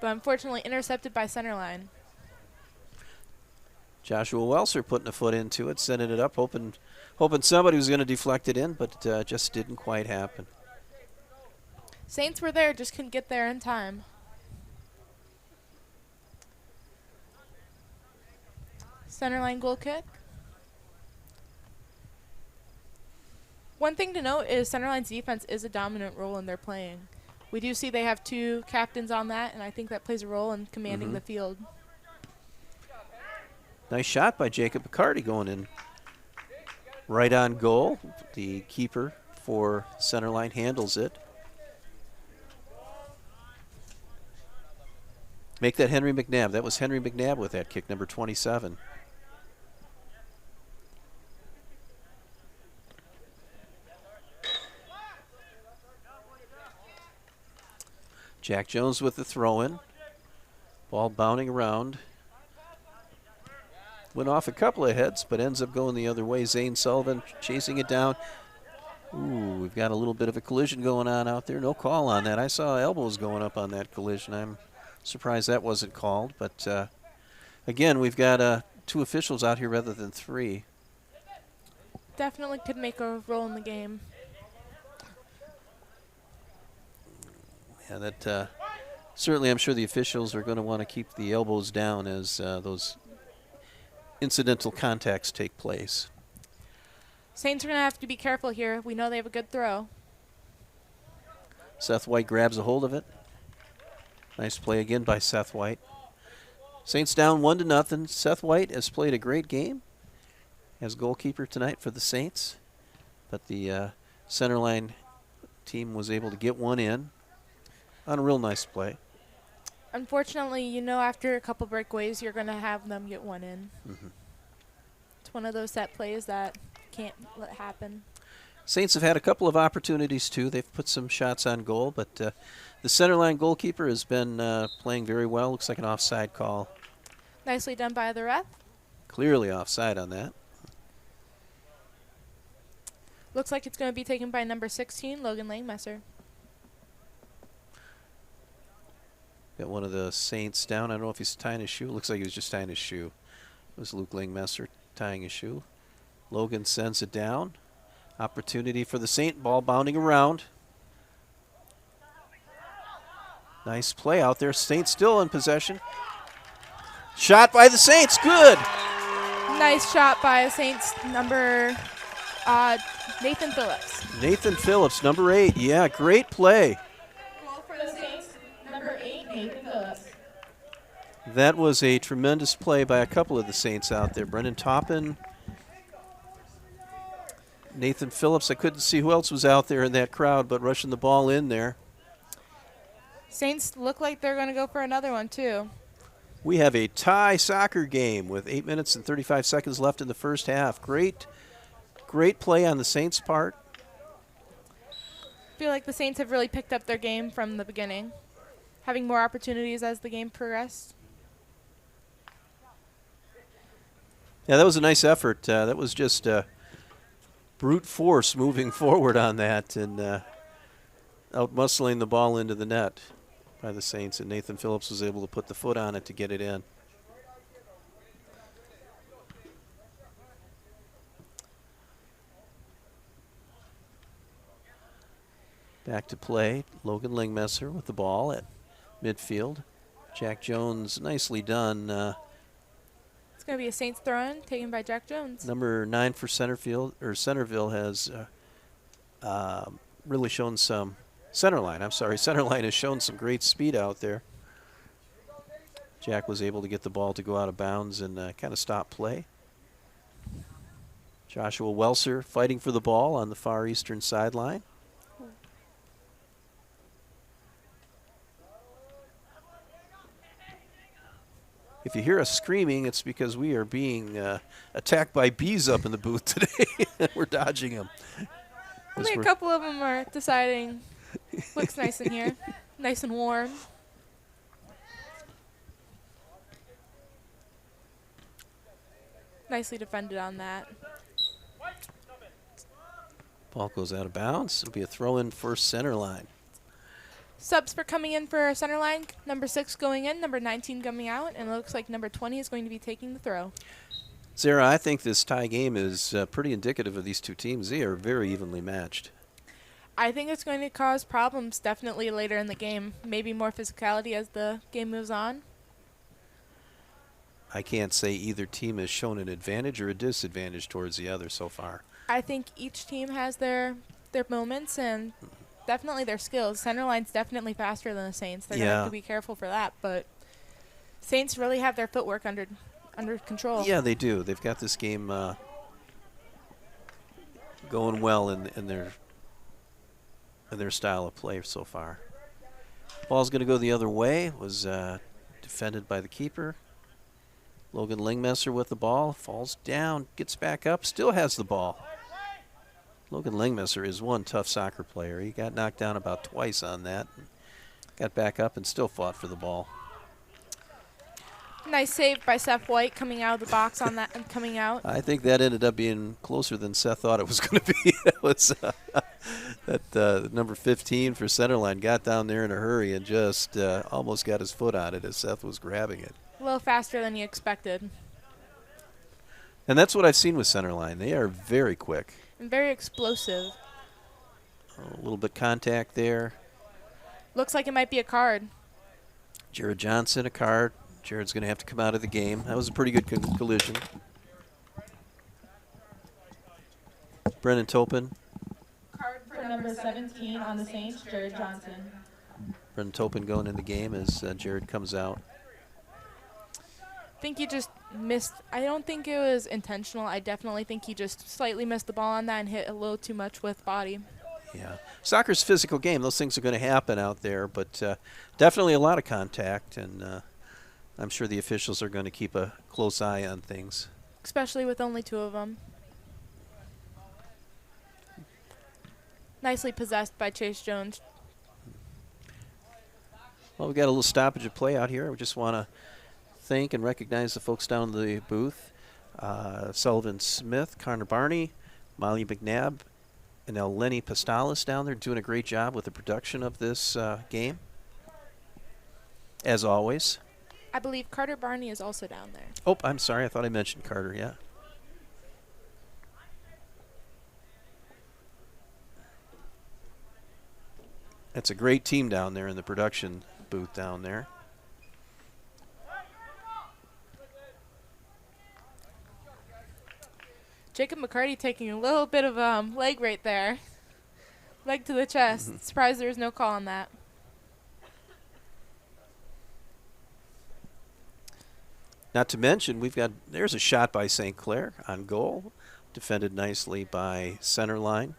C: but unfortunately intercepted by Centerline.
B: Joshua Welser putting a foot into it, sending it up, hoping somebody was going to deflect it in, but just didn't quite happen.
C: Saints were there, just couldn't get there in time. Centerline goal kick. One thing to note is Centerline's defense is a dominant role in their playing. We do see they have 2 captains on that, and I think that plays a role in commanding the field.
B: Nice shot by Jacob Bacardi going in right on goal. The keeper for Centerline handles it. Make that Henry McNabb. That was Henry McNabb with that kick, number 27. Jack Jones with the throw-in. Ball bounding around. Went off a couple of heads, but ends up going the other way. Zane Sullivan chasing it down. Ooh, we've got a little bit of a collision going on out there. No call on that. I saw elbows going up on that collision. I'm surprised that wasn't called. But, again, we've got 2 officials out here rather than 3.
C: Definitely could make a role in the game.
B: Yeah, that certainly I'm sure the officials are going to want to keep the elbows down as those incidental contacts take place.
C: Saints are going to have to be careful here. We know they have a good throw.
B: Seth White grabs a hold of it. Nice play again by Seth White. Saints down 1-0. Seth White has played a great game as goalkeeper tonight for the Saints, but the Centerline team was able to get one in on a real nice play.
C: Unfortunately, you know after a couple breakaways, you're going to have them get one in. It's one of those set plays that can't let happen.
B: Saints have had a couple of opportunities, too. They've put some shots on goal, but the Centerline goalkeeper has been playing very well. Looks like an offside call.
C: Nicely done by the ref.
B: Clearly offside on that.
C: Looks like it's going to be taken by number 16, Logan Langmesser.
B: Got one of the Saints down. I don't know if he's tying his shoe. Looks like he was just tying his shoe. It was Luke Langmesser tying his shoe. Logan sends it down. Opportunity for the Saint. Ball bounding around. Nice play out there. Saints still in possession. Shot by the Saints. Good.
C: Nice shot by Saints number Nathan Phillips.
B: Nathan Phillips, number 8. Yeah, great play.
C: Goal for the Saints, number 8, Nathan Phillips.
B: That was a tremendous play by a couple of the Saints out there. Brendan Toppin, Nathan Phillips. I couldn't see who else was out there in that crowd, but rushing the ball in there.
C: Saints look like they're going to go for another one, too.
B: We have a tie soccer game with 8 minutes and 35 seconds left in the first half. Great play on the Saints' part.
C: I feel like the Saints have really picked up their game from the beginning, having more opportunities as the game progressed.
B: Yeah, that was a nice effort. That was just brute force moving forward on that and out-muscling the ball into the net. by the Saints, and Nathan Phillips was able to put the foot on it to get it in. Back to play, Logan Lingmesser with the ball at midfield. Jack Jones, nicely done.
C: It's going to be a Saints throw-in taken by Jack Jones.
B: Number 9 for Centerville has really shown some, Centerline has shown some great speed out there. Jack was able to get the ball to go out of bounds and kind of stop play. Joshua Welser fighting for the ball on the far eastern sideline. If you hear us screaming, it's because we are being attacked by bees up in the booth today. We're dodging them.
C: Only a couple of them are deciding. Looks nice in here. Nice and warm. Nicely defended on that.
B: Ball goes out of bounds. It'll be a throw-in for Centerline.
C: Subs for coming in for Centerline. Number 6 going in, number 19 coming out, and it looks like number 20 is going to be taking the throw.
B: Zara, I think this tie game is pretty indicative of these two teams. They are very evenly matched.
C: I think it's going to cause problems definitely later in the game. Maybe more physicality as the game moves on.
B: I can't say either team has shown an advantage or a disadvantage towards the other so far.
C: I think each team has their moments and definitely their skills. Centerline's definitely faster than the Saints. They're going to have to be careful for that. But Saints really have their footwork under control.
B: Yeah, they do. They've got this game going well in their style of play so far. Ball's going to go the other way. It was defended by the keeper. Logan Lingmesser with the ball. Falls down, gets back up, still has the ball. Logan Lingmesser is one tough soccer player. He got knocked down about twice on that. Got back up and still fought for the ball.
C: Nice save by Seth White coming out of the box on that and coming out.
B: I think that ended up being closer than Seth thought it was going to be. It was that number 15 for Centerline got down there in a hurry and just almost got his foot on it as Seth was grabbing it.
C: A little faster than you expected.
B: And that's what I've seen with Centerline. They are very quick.
C: And very explosive.
B: A little bit contact there.
C: Looks like it might be a card.
B: Jared Johnson, a card. Jared's going to have to come out of the game. That was a pretty good collision. Brennan Topin.
C: Card for number 17 on the Saints, Jared Johnson.
B: Brennan Topin going in the game as Jared comes out.
C: I think he just missed. I don't think it was intentional. I definitely think he just slightly missed the ball on that and hit a little too much with body.
B: Yeah. Soccer's a physical game. Those things are going to happen out there, but definitely a lot of contact, and I'm sure the officials are going to keep a close eye on things.
C: Especially with only 2 of them. Nicely possessed by Chase Jones.
B: Well, we've got a little stoppage of play out here. We just want to thank and recognize the folks down in the booth. Sullivan Smith, Connor Barney, Molly McNabb, and Lenny Pastalis down there doing a great job with the production of this game. As always.
C: I believe Carter Barney is also down there.
B: Oh, I'm sorry. I thought I mentioned Carter, yeah. That's a great team down there in the production booth down there.
C: Jacob McCarty taking a little bit of leg right there. Leg to the chest. Surprised there was no call on that.
B: Not to mention, there's a shot by St. Clair on goal, defended nicely by Centerline.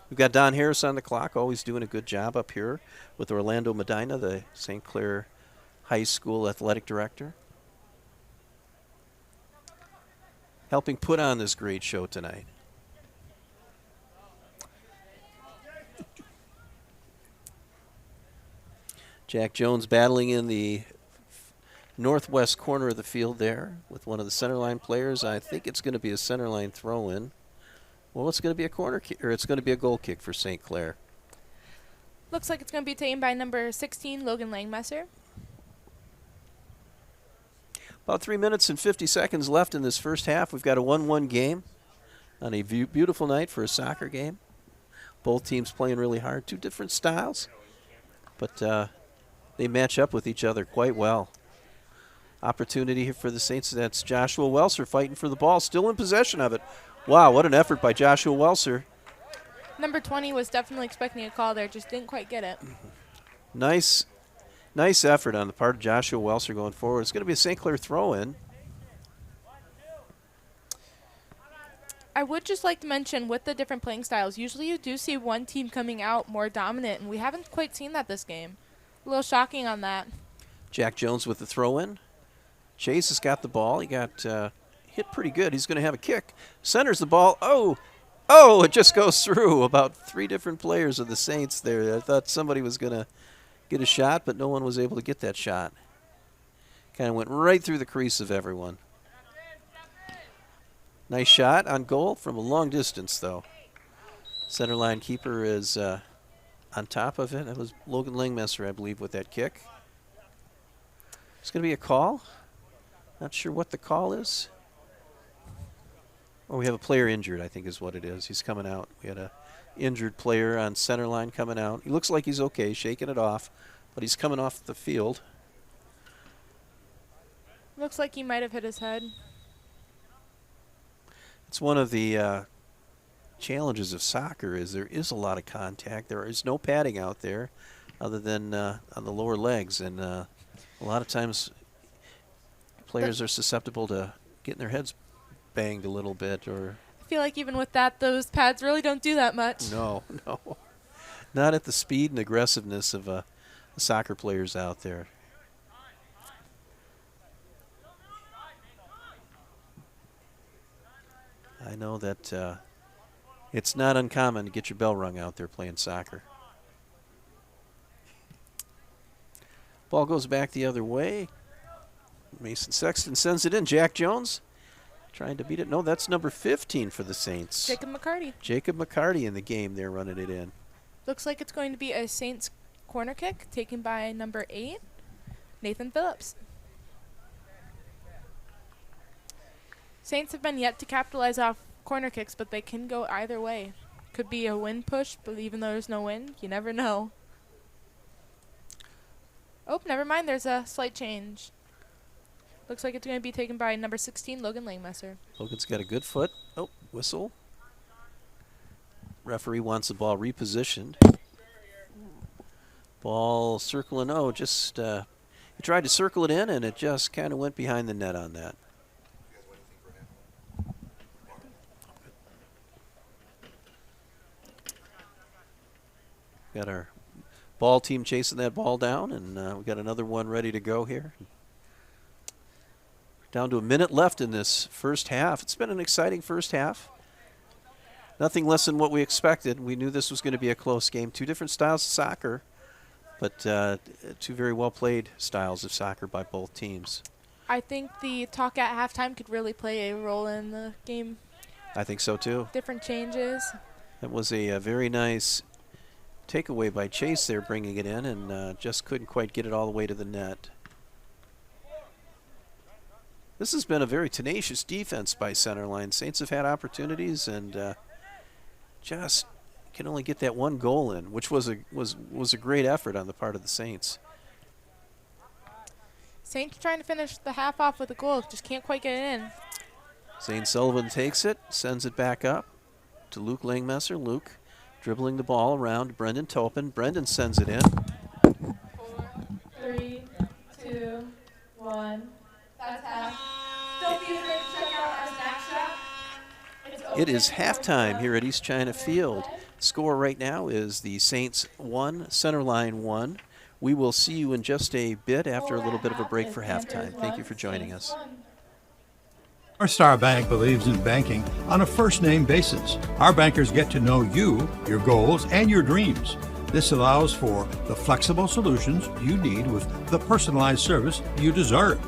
B: We've got Don Harris on the clock, always doing a good job up here with Orlando Medina, the St. Clair High School athletic director, helping put on this great show tonight. Jack Jones battling in the northwest corner of the field there with one of the Centerline players. I think it's going to be a Centerline throw-in. Well, it's going to be a corner kick, or it's going to be a goal kick for St. Clair.
C: Looks like it's going to be taken by number 16, Logan Langmesser.
B: About 3 minutes and 50 seconds left in this first half. We've got a 1-1 game on a beautiful night for a soccer game. Both teams playing really hard. Two different styles, but they match up with each other quite well. Opportunity here for the Saints. That's Joshua Welser fighting for the ball, still in possession of it. Wow, what an effort by Joshua Welser.
C: Number 20 was definitely expecting a call there, just didn't quite get it.
B: Nice effort on the part of Joshua Welser going forward. It's going to be a St. Clair throw-in.
C: I would just like to mention with the different playing styles, usually you do see one team coming out more dominant, and we haven't quite seen that this game. A little shocking on that.
B: Jack Jones with the throw-in. Chase has got the ball. He got hit pretty good. He's going to have a kick. Centers the ball. Oh, it just goes through. About 3 different players of the Saints there. I thought somebody was going to get a shot, but no one was able to get that shot. Kind of went right through the crease of everyone. Nice shot on goal from a long distance, though. Centerline keeper is on top of it. That was Logan Langmesser, I believe, with that kick. It's going to be a call. Not sure what the call is. Oh, we have a player injured, I think is what it is. He's coming out. We had a injured player on Centerline coming out. He looks like he's okay, shaking it off, but he's coming off the field.
C: Looks like he might have hit his head.
B: It's one of the challenges of soccer is there is a lot of contact. There is no padding out there other than on the lower legs, and a lot of times players are susceptible to getting their heads banged a little bit. Or
C: I feel like even with that, those pads really don't do that much.
B: No. Not at the speed and aggressiveness of the soccer players out there. I know that it's not uncommon to get your bell rung out there playing soccer. Ball goes back the other way. Mason Sexton sends it in. Jack Jones trying to beat it. No, that's number 15 for the Saints.
C: Jacob McCarty.
B: Jacob McCarty in the game there running it in.
C: Looks like it's going to be a Saints corner kick taken by number 8, Nathan Phillips. Saints have been yet to capitalize off corner kicks, but they can go either way. Could be a wind push, but even though there's no wind, you never know. Oh, never mind. There's a slight change. Looks like it's going to be taken by number 16, Logan Langmesser.
B: Logan's got a good foot. Oh, whistle. Referee wants the ball repositioned. Ball circling. Oh, just he tried to circle it in, and it just kind of went behind the net on that. Got our ball team chasing that ball down, and we got another one ready to go here. Down to a minute left in this first half. It's been an exciting first half. Nothing less than what we expected. We knew this was going to be a close game. Two different styles of soccer, but two very well-played styles of soccer by both teams.
C: I think the talk at halftime could really play a role in the game.
B: I think so, too.
C: Different changes.
B: That was a very nice takeaway by Chase there, bringing it in, and just couldn't quite get it all the way to the net. This has been a very tenacious defense by Centerline. Saints have had opportunities and just can only get that one goal in, which was a great effort on the part of the Saints.
C: Saints trying to finish the half off with a goal, just can't quite get it in.
B: Zane Sullivan takes it, sends it back up to Luke Langmesser. Luke dribbling the ball around to Brendan Topin. Brendan sends it in.
C: 4, 3, 2, 1. That's half. Don't be afraid to check out our snack shop.
B: It is halftime here at East China Field. Score right now is the Saints 1, Centerline 1. We will see you in just a bit after a little bit of a break for halftime. Thank you for joining us.
A: Our Star Bank believes in banking on a first-name basis. Our bankers get to know you, your goals, and your dreams. This allows for the flexible solutions you need with the personalized service you deserve.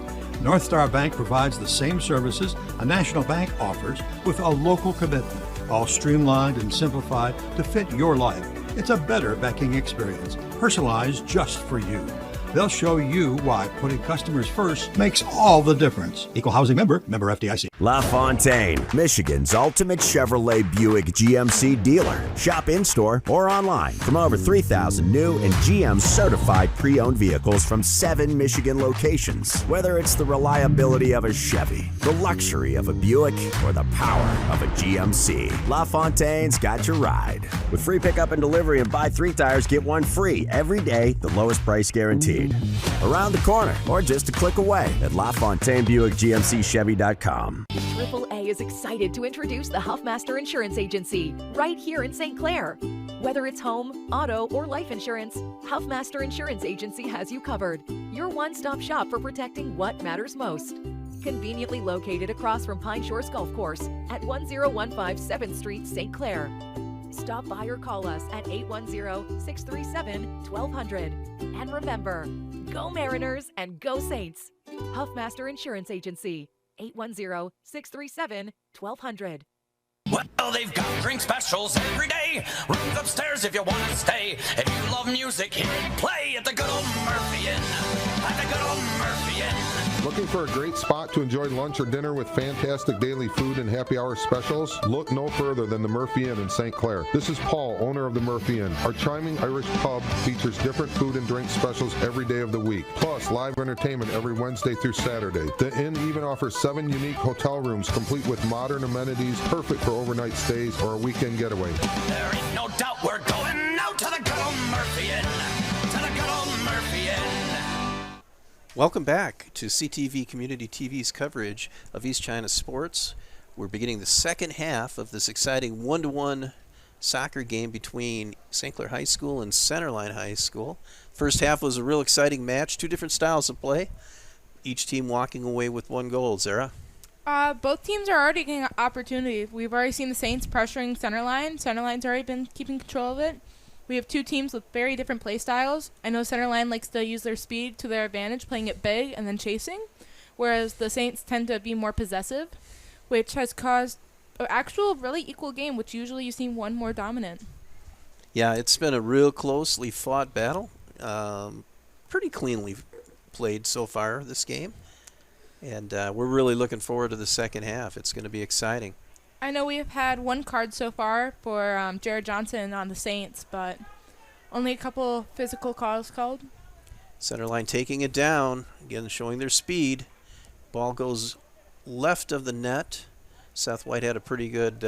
A: North Star Bank provides the same services a national bank offers with a local commitment, all streamlined and simplified to fit your life. It's a better banking experience, personalized just for you. They'll show you why putting customers first makes all the difference. Equal housing member FDIC.
D: LaFontaine, Michigan's ultimate Chevrolet Buick GMC dealer. Shop in-store or online from over 3,000 new and GM certified pre-owned vehicles from 7 Michigan locations. Whether it's the reliability of a Chevy, the luxury of a Buick, or the power of a GMC, LaFontaine's got your ride. With free pickup and delivery and buy 3 tires, get 1 free every day, the lowest price guaranteed. Around the corner or just a click away at LaFontaineBuickGMCChevy.com.
E: AAA is excited to introduce the Huffmaster Insurance Agency right here in St. Clair. Whether it's home, auto, or life insurance, Huffmaster Insurance Agency has you covered. Your one-stop shop for protecting what matters most. Conveniently located across from Pine Shores Golf Course at 1015 7th Street, St. Clair. Stop by or call us at 810-637-1200. And remember, go Mariners and go Saints. Huffmaster Insurance Agency, 810-637-1200.
F: Well, they've got drink specials every day. Rooms upstairs if you want to stay. If you love music, hear it play at the good old Murphy Inn. At the good old Murphy Inn.
G: Looking for a great spot to enjoy lunch or dinner with fantastic daily food and happy hour specials? Look no further than the Murphy Inn in St. Clair. This is Paul, owner of the Murphy Inn. Our charming Irish pub features different food and drink specials every day of the week, plus live entertainment every Wednesday through Saturday. The inn even offers 7 unique hotel rooms complete with modern amenities, perfect for overnight stays or a weekend getaway.
F: There ain't no doubt we're going out to the good old Murphy Inn. To the good old Murphy Inn.
B: Welcome back to CTV Community TV's coverage of East China sports. We're beginning the second half of this exciting 1-to-1 soccer game between St. Clair High School and Centerline High School. First half was a real exciting match, 2 different styles of play, each team walking away with 1 goal. Zara?
C: Both teams are already getting opportunities. We've already seen the Saints pressuring Centerline. Centerline's already been keeping control of it. We have 2 teams with very different play styles. I know Centerline likes to use their speed to their advantage, playing it big and then chasing, whereas the Saints tend to be more possessive, which has caused an actual really equal game, which usually you see one more dominant.
B: Yeah, it's been a real closely fought battle. Pretty cleanly played so far this game. And we're really looking forward to the second half. It's going to be exciting.
C: I know we have had 1 card so far for Jared Johnson on the Saints, but only a couple physical calls called.
B: Centerline taking it down, again showing their speed. Ball goes left of the net. Seth White had a pretty good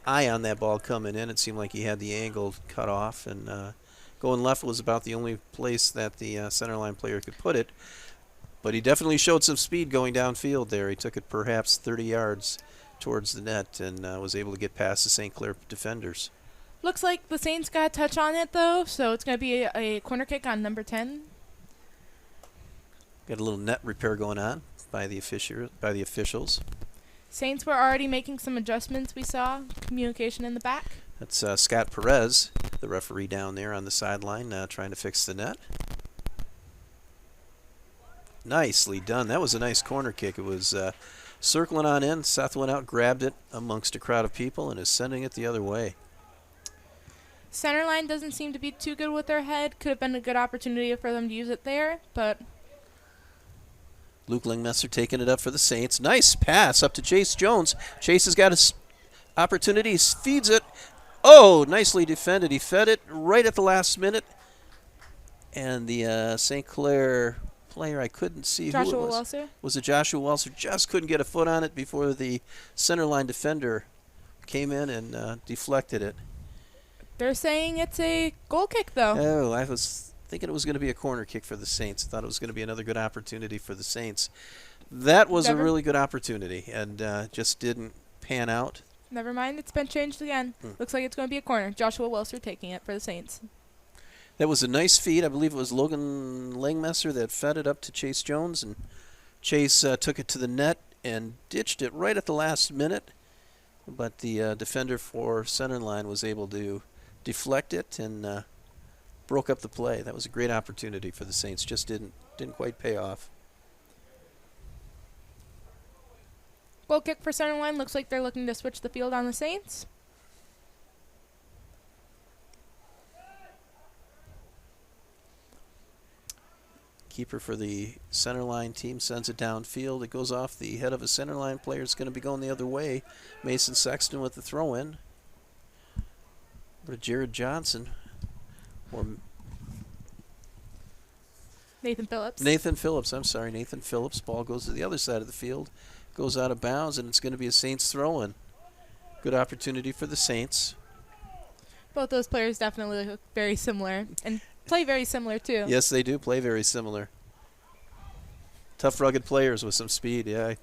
B: eye on that ball coming in. It seemed like he had the angle cut off, and going left was about the only place that the Centerline player could put it. But he definitely showed some speed going downfield there. He took it perhaps 30 yards towards the net and was able to get past the St. Clair defenders.
C: Looks like the Saints got a touch on it, though, so it's going to be a corner kick on number 10.
B: Got a little net repair going on by the officials.
C: Saints were already making some adjustments, we saw. Communication in the back.
B: That's Scott Perez, the referee down there on the sideline, trying to fix the net. Nicely done. That was a nice corner kick. It was circling on in. Seth went out, grabbed it amongst a crowd of people, and is sending it the other way.
C: Centerline doesn't seem to be too good with their head. Could have been a good opportunity for them to use it there, but...
B: Luke Lingmesser taking it up for the Saints. Nice pass up to Chase Jones. Chase has got his opportunity. He feeds it. Oh, nicely defended. He fed it right at the last minute. And the St. Clair player, I couldn't see
C: Joshua
B: who it was.
C: Welser?
B: Was it Joshua Welser? Just couldn't get a foot on it before the Centerline defender came in and deflected it.
C: They're saying it's a goal kick, though.
B: Oh, I was thinking it was going to be a corner kick for the Saints. I thought it was going to be another good opportunity for the Saints. That was a really good opportunity and just didn't pan out.
C: Never mind, it's been changed again. Looks like it's going to be a corner. Joshua Welser taking it for the Saints.
B: That was a nice feed. I believe it was Logan Langmesser that fed it up to Chase Jones, and Chase took it to the net and ditched it right at the last minute. But the defender for Centerline was able to deflect it and broke up the play. That was a great opportunity for the Saints. Just didn't quite pay off.
C: Goal kick for Centerline. Looks like they're looking to switch the field on the Saints.
B: Keeper for the Centerline team sends it downfield. It goes off the head of a Centerline player. It's going to be going the other way. Mason Sexton with the throw-in. Over to Jared Johnson. Or
C: Nathan Phillips.
B: Nathan Phillips. I'm sorry, Nathan Phillips. Ball goes to the other side of the field. Goes out of bounds, and it's going to be a Saints throw-in. Good opportunity for the Saints.
C: Both those players definitely look very similar and play very similar too.
B: Yes, they do play very similar. Tough, rugged players with some speed. Yeah,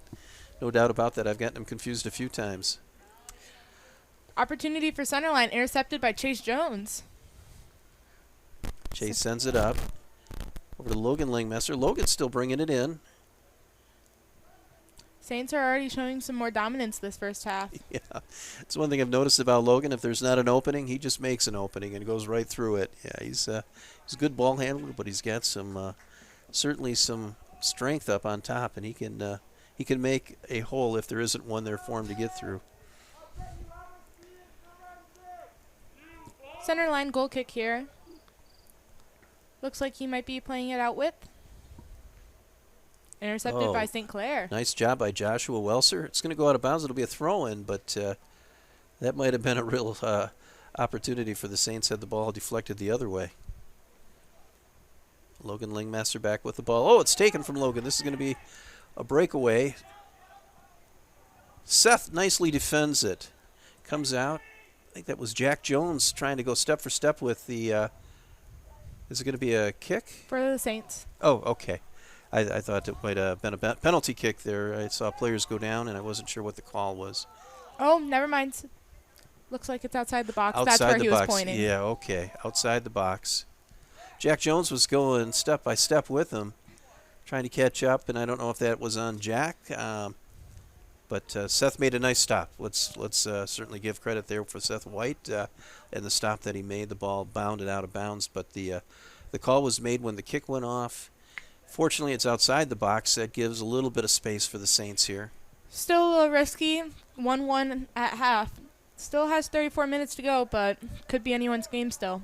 B: no doubt about that. I've gotten them confused a few times.
C: Opportunity for Centerline, intercepted by Chase Jones.
B: Chase sends it up over to Logan Lingmesser. Logan's still bringing it in.
C: Saints are already showing some more dominance this first half.
B: Yeah, it's one thing I've noticed about Logan. If there's not an opening, he just makes an opening and goes right through it. Yeah, he's a good ball handler, but he's got some certainly some strength up on top, and he can make a hole if there isn't one there for him to get through.
C: Centerline goal kick here. Looks like he might be playing it out with. Intercepted by St. Clair.
B: Nice job by Joshua Welser. It's going to go out of bounds. It'll be a throw-in, but that might have been a real opportunity for the Saints had the ball deflected the other way. Logan Lingmaster back with the ball. Oh, it's taken from Logan. This is going to be a breakaway. Seth nicely defends it. Comes out. I think that was Jack Jones trying to go step for step with the is it going to be a kick?
C: For the Saints.
B: Oh, okay. I thought it might have been a penalty kick there. I saw players go down, and I wasn't sure what the call was.
C: Oh, never mind. Looks like it's outside the box.
B: Outside
C: That's where
B: the
C: he
B: box.
C: was pointing.
B: Yeah, okay. Outside the box. Jack Jones was going step by step with him, trying to catch up, and I don't know if that was on Jack. But Seth made a nice stop. Let's certainly give credit there for Seth White and the stop that he made. The ball bounded out of bounds, but the call was made when the kick went off. Fortunately, it's outside the box. That gives a little bit of space for the Saints here.
C: Still a little risky. 1-1 at half. Still has 34 minutes to go, but could be anyone's game still.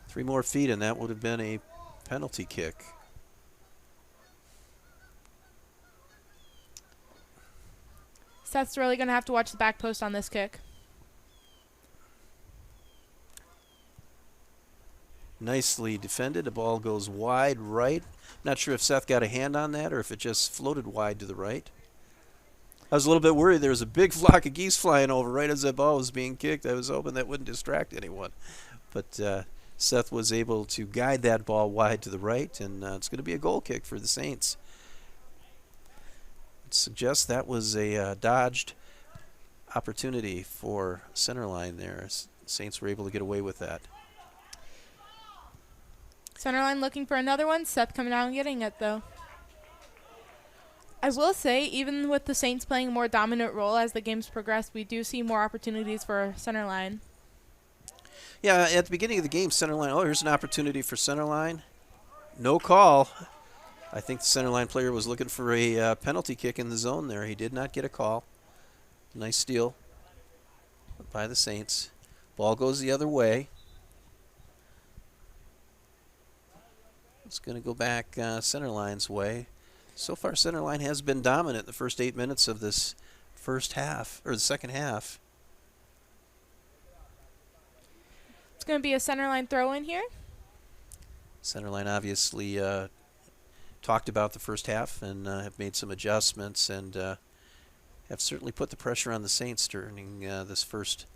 B: 3 more feet, and that would have been a penalty kick.
C: Seth's really going to have to watch the back post on this kick.
B: Nicely defended. The ball goes wide right. Not sure if Seth got a hand on that or if it just floated wide to the right. I was a little bit worried. There was a big flock of geese flying over right as that ball was being kicked. I was hoping that wouldn't distract anyone. But Seth was able to guide that ball wide to the right, and it's going to be a goal kick for the Saints. It suggests that was a dodged opportunity for Centerline there. Saints were able to get away with that.
C: Centerline looking for another one. Seth coming out and getting it, though. I will say, even with the Saints playing a more dominant role as the games progress, we do see more opportunities for Centerline.
B: Yeah, at the beginning of the game, Centerline, oh, here's an opportunity for Centerline. No call. I think the Centerline player was looking for a penalty kick in the zone there. He did not get a call. Nice steal by the Saints. Ball goes the other way. It's going to go back Centerline's way. So far, Centerline has been dominant the first 8 minutes of this first half, or the second half.
C: It's going to be a Centerline throw in here.
B: Centerline obviously talked about the first half and have made some adjustments and have certainly put the pressure on the Saints during this first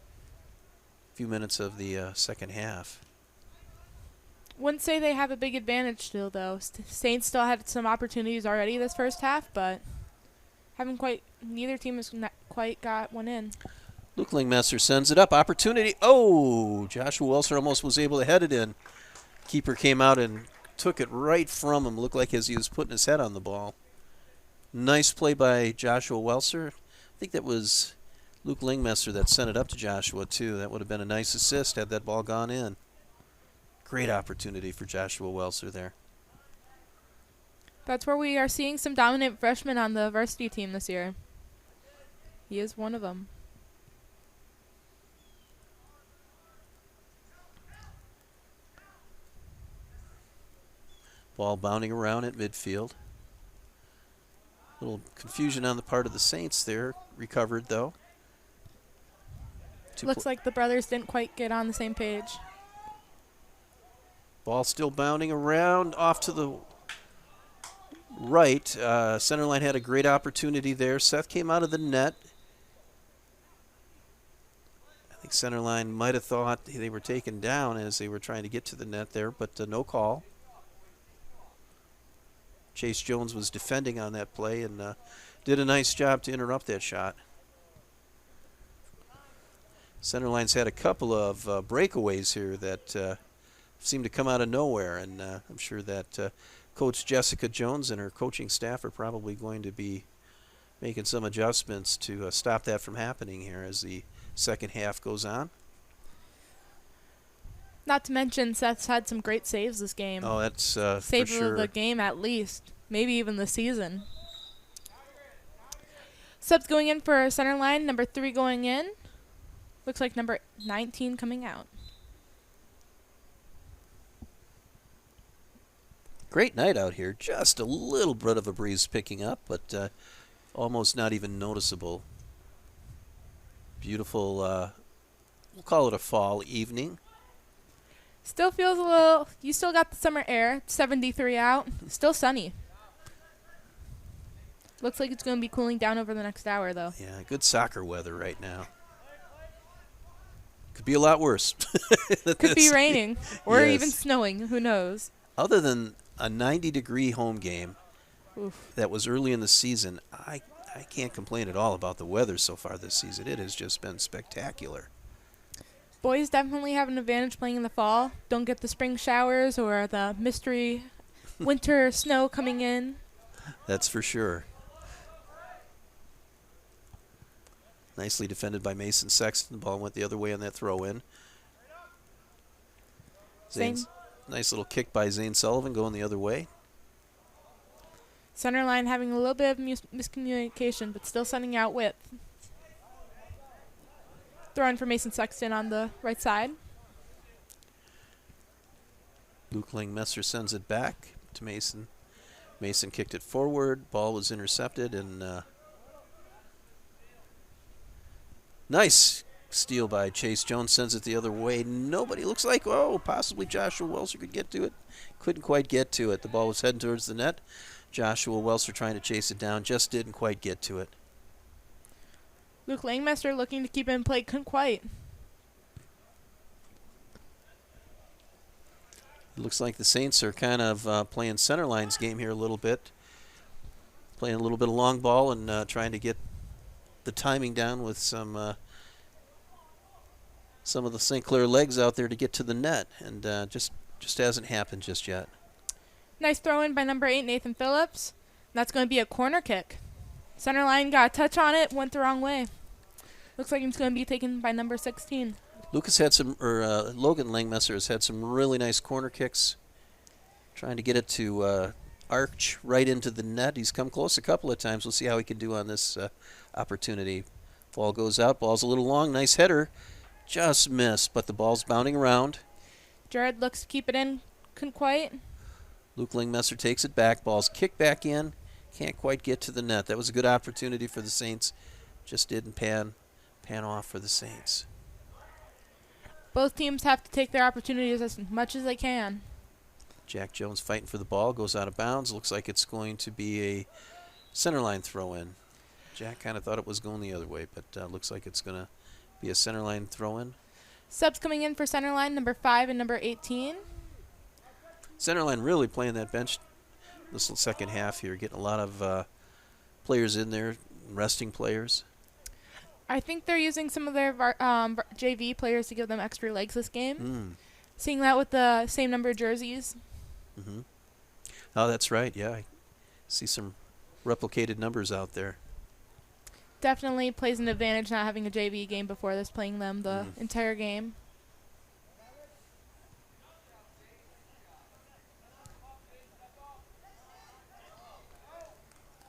B: few minutes of the second half.
C: Wouldn't say they have a big advantage still, though. Saints still had some opportunities already this first half, but neither team has quite got one in.
B: Luke Lingmesser sends it up. Opportunity. Oh, Joshua Welser almost was able to head it in. Keeper came out and took it right from him. Looked like as he was putting his head on the ball. Nice play by Joshua Welser. I think that was Luke Lingmesser that sent it up to Joshua, too. That would have been a nice assist had that ball gone in. Great opportunity for Joshua Welser there.
C: That's where we are seeing some dominant freshmen on the varsity team this year. He is one of them.
B: Ball bounding around at midfield. Little confusion on the part of the Saints there. Recovered, though.
C: Looks like the brothers didn't quite get on the same page.
B: Ball still bounding around off to the right. Centerline had a great opportunity there. Sept came out of the net. I think Centerline might have thought they were taken down as they were trying to get to the net there, but no call. Chase Jones was defending on that play and did a nice job to interrupt that shot. Centerline's had a couple of breakaways here that seem to come out of nowhere, and I'm sure that Coach Jessica Jones and her coaching staff are probably going to be making some adjustments to stop that from happening here as the second half goes on.
C: Not to mention, Seth's had some great saves this game.
B: Oh, that's
C: Save
B: for sure.
C: of the game at least, maybe even the season. Subs going in for Centerline, number 3 going in. Looks like number 19 coming out.
B: Great night out here. Just a little bit of a breeze picking up, but almost not even noticeable. Beautiful, we'll call it a fall evening.
C: Still feels a little, you still got the summer air, 73 out, still sunny. Looks like it's going to be cooling down over the next hour, though.
B: Yeah, good soccer weather right now. Could be a lot worse.
C: Could be raining or
B: Yes.
C: even snowing, who knows.
B: Other than a 90-degree home game
C: Oof.
B: that was early in the season, I can't complain at all about the weather so far this season. It has just been spectacular.
C: Boys definitely have an advantage playing in the fall. Don't get the spring showers or the mystery winter snow coming in.
B: That's for sure. Nicely defended by Mason Sexton. The ball went the other way on that throw-in. Nice little kick by Zane Sullivan going the other way.
C: Centerline having a little bit of miscommunication, but still sending out width. Throw in for Mason Sexton on the right side.
B: Luke Langmesser sends it back to Mason. Mason kicked it forward. Ball was intercepted, and nice steal by Chase Jones. Sends it the other way. Nobody looks like, possibly Joshua Welser could get to it. Couldn't quite get to it. The ball was heading towards the net. Joshua Welser trying to chase it down. Just didn't quite get to it.
C: Luke Langmester looking to keep it in play, couldn't quite.
B: It looks like the Saints are kind of playing Centerline's game here a little bit. Playing a little bit of long ball and trying to get the timing down with some of the St. Clair legs out there to get to the net. And just hasn't happened just yet.
C: Nice throw in by number 8, Nathan Phillips. That's going to be a corner kick. Centerline got a touch on it, went the wrong way. Looks like it's going to be taken by number 16.
B: Logan Langmesser has had some really nice corner kicks. Trying to get it to arch right into the net. He's come close a couple of times. We'll see how he can do on this opportunity. Ball goes out. Ball's a little long. Nice header. Just missed, but the ball's bounding around.
C: Jared looks to keep it in, couldn't quite.
B: Luke Langmesser takes it back. Ball's kicked back in. Can't quite get to the net. That was a good opportunity for the Saints. Just didn't pan off for the Saints.
C: Both teams have to take their opportunities as much as they can.
B: Jack Jones fighting for the ball. Goes out of bounds. Looks like it's going to be a centerline throw-in. Jack kind of thought it was going the other way, but looks like it's going to be a centerline throw-in.
C: Subs coming in for Centerline, number 5 and number 18.
B: Centerline really playing that bench this second half here, getting a lot of players in there, resting players.
C: I think they're using some of their JV players to give them extra legs this game. Seeing that with the same number of jerseys.
B: Mm-hmm. Oh, that's right. Yeah, I see some replicated numbers out there.
C: Definitely plays an advantage not having a JV game before this, playing them the entire game.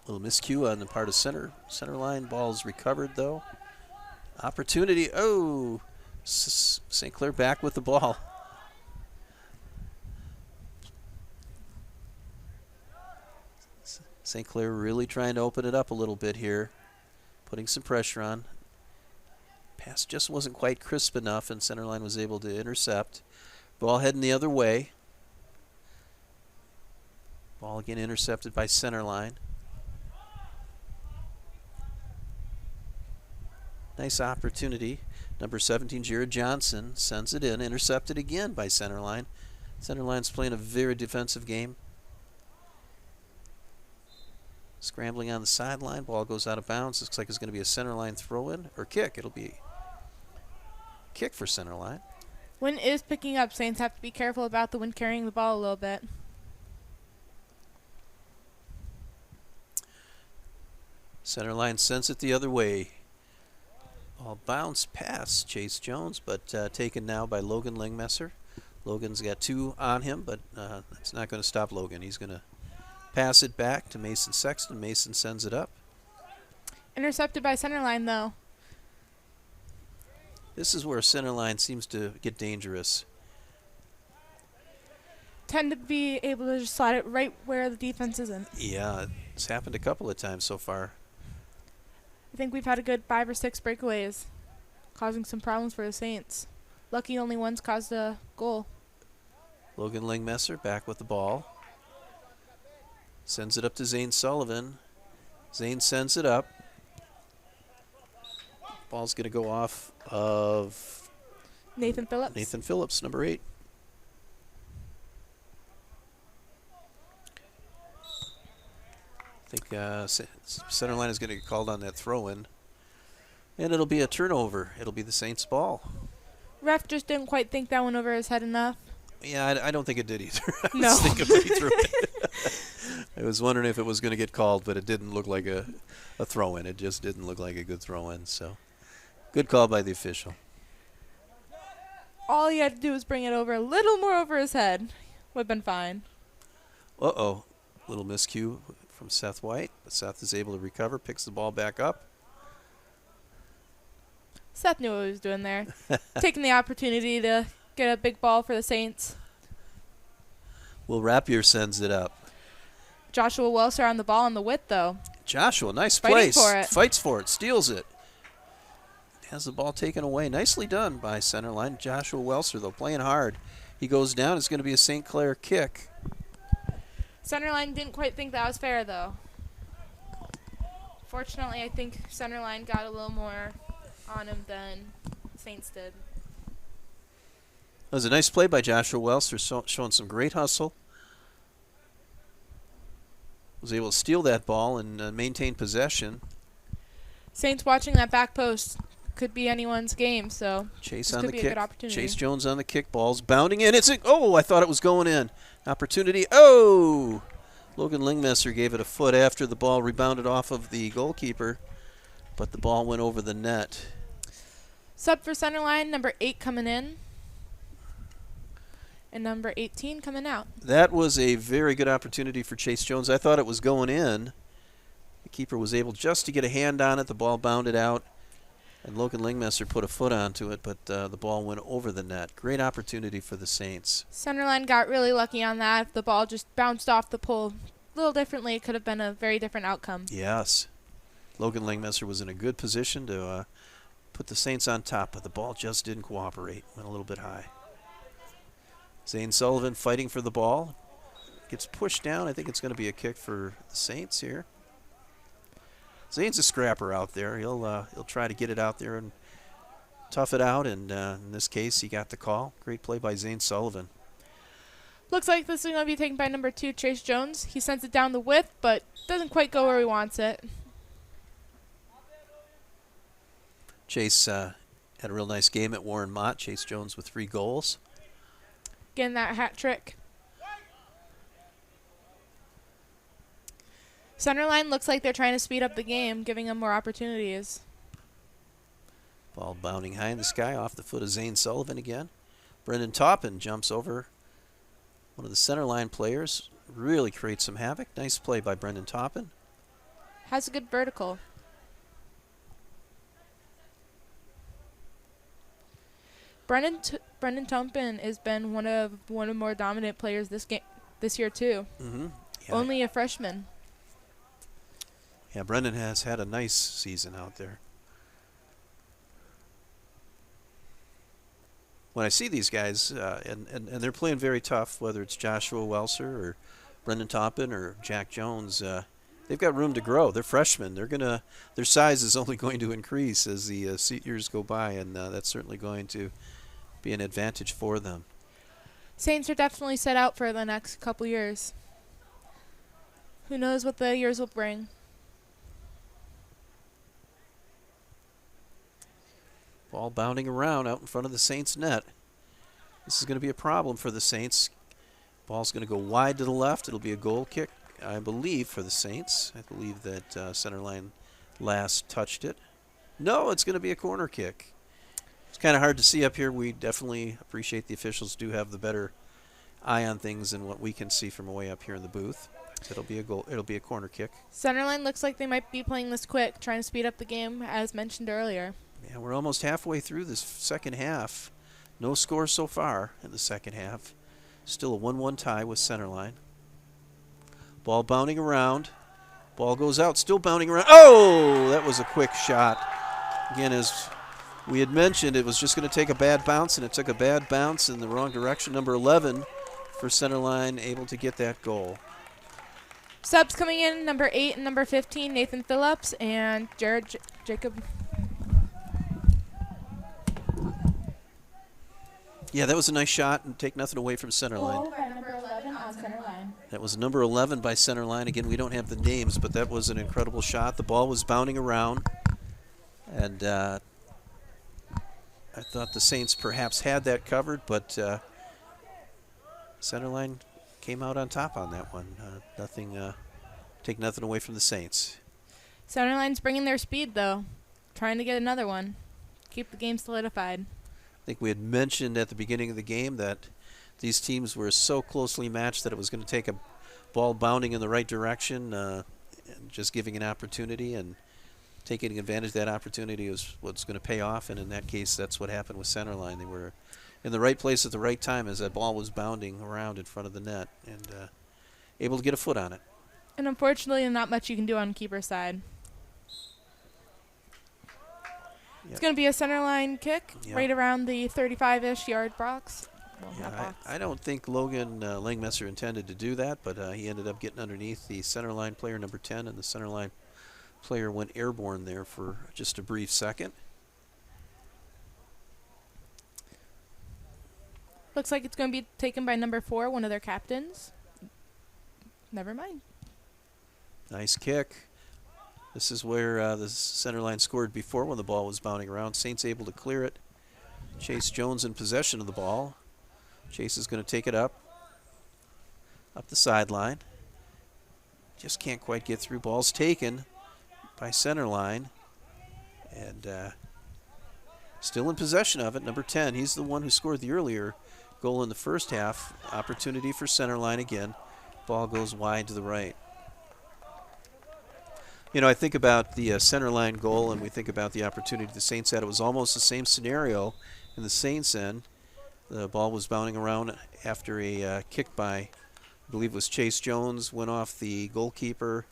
B: Little miscue on the part of Centerline. Ball's recovered, though. Opportunity. Oh, St. Clair back with the ball. St. Clair really trying to open it up a little bit here, putting some pressure on. Pass just wasn't quite crisp enough, and Centerline was able to intercept. Ball heading the other way. Ball again intercepted by Centerline. Nice opportunity. Number 17, Jared Johnson, sends it in. Intercepted again by Centerline. Centerline's playing a very defensive game. Scrambling on the sideline. Ball goes out of bounds. Looks like it's going to be a Centerline throw-in or kick. It'll be a kick for Centerline.
C: Wind is picking up. Saints have to be careful about the wind carrying the ball a little bit.
B: Centerline sends it the other way. Ball bounced past Chase Jones, but taken now by Logan Lingmesser. Logan's got 2 on him, but that's not going to stop Logan. He's going to pass it back to Mason Sexton. Mason sends it up.
C: Intercepted by Centerline, though.
B: This is where Centerline seems to get dangerous.
C: Tend to be able to just slide it right where the defense isn't.
B: Yeah, it's happened a couple of times so far.
C: I think we've had a good 5 or 6 breakaways, causing some problems for the Saints. Lucky only one's caused a goal.
B: Logan Lingmesser back with the ball. Sends it up to Zane Sullivan. Zane sends it up. Ball's going to go off of
C: Nathan Phillips.
B: Nathan Phillips, number 8. I think Centerline is going to get called on that throw-in. And it'll be a turnover. It'll be the Saints' ball.
C: Ref just didn't quite think that one over his head enough.
B: Yeah, I don't think it did either. I
C: No.
B: was thinking when he threw it. I was wondering if it was going to get called, but it didn't look like a throw-in. It just didn't look like a good throw-in. So, good call by the official.
C: All he had to do was bring it over a little more over his head. Would have been fine.
B: Uh-oh. Little miscue from Seth White, but Seth is able to recover, picks the ball back up.
C: Seth knew what he was doing there. Taking the opportunity to get a big ball for the Saints.
B: Will Rapier sends it up.
C: Joshua Welser on the ball on the width, though.
B: Joshua, nice
C: Fighting
B: place.
C: for it.
B: Fights for it, steals it. Has the ball taken away. Nicely done by Centerline. Joshua Welser, though, playing hard. He goes down. It's going to be a St. Clair kick.
C: Centerline didn't quite think that was fair, though. Fortunately, I think Centerline got a little more on him than Saints did.
B: That was a nice play by Joshua Welser, showing some great hustle. Was able to steal that ball and maintain possession.
C: Saints watching that back post. Could be anyone's game, so
B: Chase
C: this
B: on
C: could
B: the
C: be a
B: kick.
C: good opportunity.
B: Chase Jones on the kick. Ball's bounding in. Oh, I thought it was going in. Opportunity. Oh! Logan Lingmesser gave it a foot after the ball rebounded off of the goalkeeper, but the ball went over the net.
C: Sub for Centerline, number 8 coming in, and number 18 coming out.
B: That was a very good opportunity for Chase Jones. I thought it was going in. The keeper was able just to get a hand on it. The ball bounded out, and Logan Lingmesser put a foot onto it, but the ball went over the net. Great opportunity for the Saints.
C: Centerline got really lucky on that. If the ball just bounced off the pole a little differently, it could have been a very different outcome.
B: Yes. Logan Lingmesser was in a good position to put the Saints on top, but the ball just didn't cooperate. Went a little bit high. Zane Sullivan fighting for the ball. Gets pushed down. I think it's going to be a kick for the Saints here. Zane's a scrapper out there. He'll try to get it out there and tough it out, and in this case, he got the call. Great play by Zane Sullivan.
C: Looks like this is going to be taken by number 2, Chase Jones. He sends it down the width, but doesn't quite go where he wants it.
B: Chase had a real nice game at Warren Mott. Chase Jones with 3 goals.
C: Getting that hat trick. Centerline looks like they're trying to speed up the game, giving them more opportunities.
B: Ball bounding high in the sky off the foot of Zane Sullivan again. Brendan Toppin jumps over one of the Centerline players. Really creates some havoc. Nice play by Brendan Toppin.
C: Has a good vertical. Brendan Tompin has been one of the more dominant players this year too.
B: Mm-hmm. Yeah.
C: Only a freshman.
B: Yeah, Brendan has had a nice season out there. When I see these guys, and they're playing very tough, whether it's Joshua Welser or Brendan Toppin or Jack Jones, they've got room to grow. They're freshmen. Their size is only going to increase as the years go by, and that's certainly going to be an advantage for them.
C: Saints are definitely set out for the next couple years. Who knows what the years will bring.
B: Ball bounding around out in front of the Saints net. This is going to be a problem for the Saints. Ball's going to go wide to the left. It'll be a goal kick, I believe, for the Saints. I believe that Centerline last touched it. No, it's going to be a corner kick. It's kind of hard to see up here. We definitely appreciate the officials do have the better eye on things than what we can see from way up here in the booth. It'll be a goal. It'll be a corner kick.
C: Centerline looks like they might be playing this quick, trying to speed up the game, as mentioned earlier.
B: Yeah, we're almost halfway through this second half. No score so far in the second half. Still a 1-1 tie with Centerline. Ball bounding around. Ball goes out, still bounding around. Oh, that was a quick shot. Again, as we had mentioned, it was just going to take a bad bounce, and it took a bad bounce in the wrong direction. Number 11 for Centerline, able to get that goal.
C: Subs coming in, number 8 and number 15, Nathan Phillips and Jared Jacob.
B: Yeah, that was a nice shot, and take nothing away from Centerline.
C: Goal by number 11 on Centerline.
B: That was number 11 by Centerline. Again, we don't have the names, but that was an incredible shot. The ball was bounding around, and I thought the Saints perhaps had that covered, but Centerline came out on top on that one. Take nothing away from the Saints.
C: Centerline's bringing their speed, though, trying to get another one. Keep the game solidified.
B: I think we had mentioned at the beginning of the game that these teams were so closely matched that it was going to take a ball bounding in the right direction, and just giving an opportunity, and taking advantage of that opportunity was what's going to pay off. And in that case, that's what happened with Centerline. They were in the right place at the right time as that ball was bounding around in front of the net, and able to get a foot on it.
C: And unfortunately, not much you can do on keeper side.
B: Yep.
C: It's going to be a Centerline kick right around the 35-ish yard box. Well,
B: Yeah,
C: box.
B: I don't think Logan Langmesser intended to do that, but he ended up getting underneath the Centerline player, number 10, and the Centerline player went airborne there for just a brief second.
C: Looks like it's going to be taken by number 4, one of their captains. Never mind.
B: Nice kick. This is where the Centerline scored before when the ball was bounding around. Saints able to clear it. Chase Jones in possession of the ball. Chase is going to take it up the sideline. Just can't quite get through. Ball's taken by Centerline. And still in possession of it, number 10. He's the one who scored the earlier goal in the first half. Opportunity for Centerline again. Ball goes wide to the right. You know, I think about the Centerline goal, and we think about the opportunity the Saints had. It was almost the same scenario in the Saints end. The ball was bounding around after a kick by, I believe it was Chase Jones, went off the goalkeeper.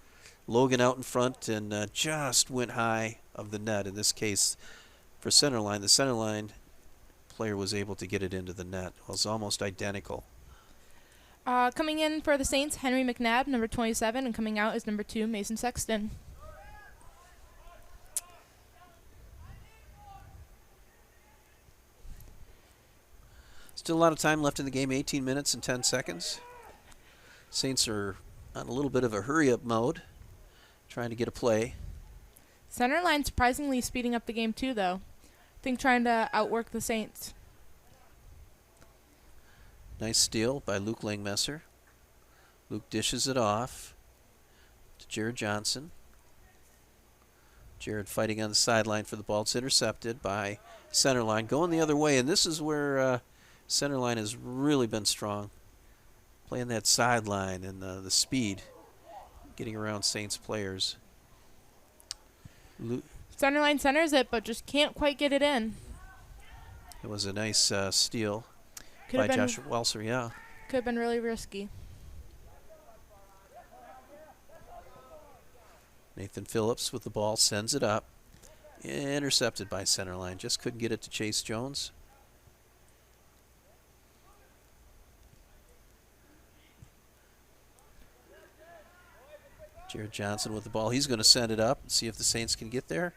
B: Logan out in front and just went high of the net. In this case, for Centerline, the Centerline player was able to get it into the net. It was almost identical.
C: Coming in for the Saints, Henry McNabb, number 27, and coming out is number 2, Mason Sexton.
B: Still a lot of time left in the game, 18 minutes and 10 seconds. Saints are on a little bit of a hurry-up mode, trying to get a play.
C: Centerline surprisingly speeding up the game too, though. I think trying to outwork the Saints.
B: Nice steal by Luke Langmesser. Luke dishes it off to Jared Johnson. Jared fighting on the sideline for the ball. It's intercepted by Centerline, going the other way, and this is where Centerline has really been strong, playing that sideline and the speed, getting around Saints players.
C: Centerline centers it, but just can't quite get it in.
B: It was a nice steal
C: Could've
B: by
C: been-
B: Josh Welser, yeah.
C: Could have been really risky.
B: Nathan Phillips with the ball, sends it up. Intercepted by Centerline. Just couldn't get it to Chase Jones. Jared Johnson with the ball. He's going to send it up and see if the Saints can get there.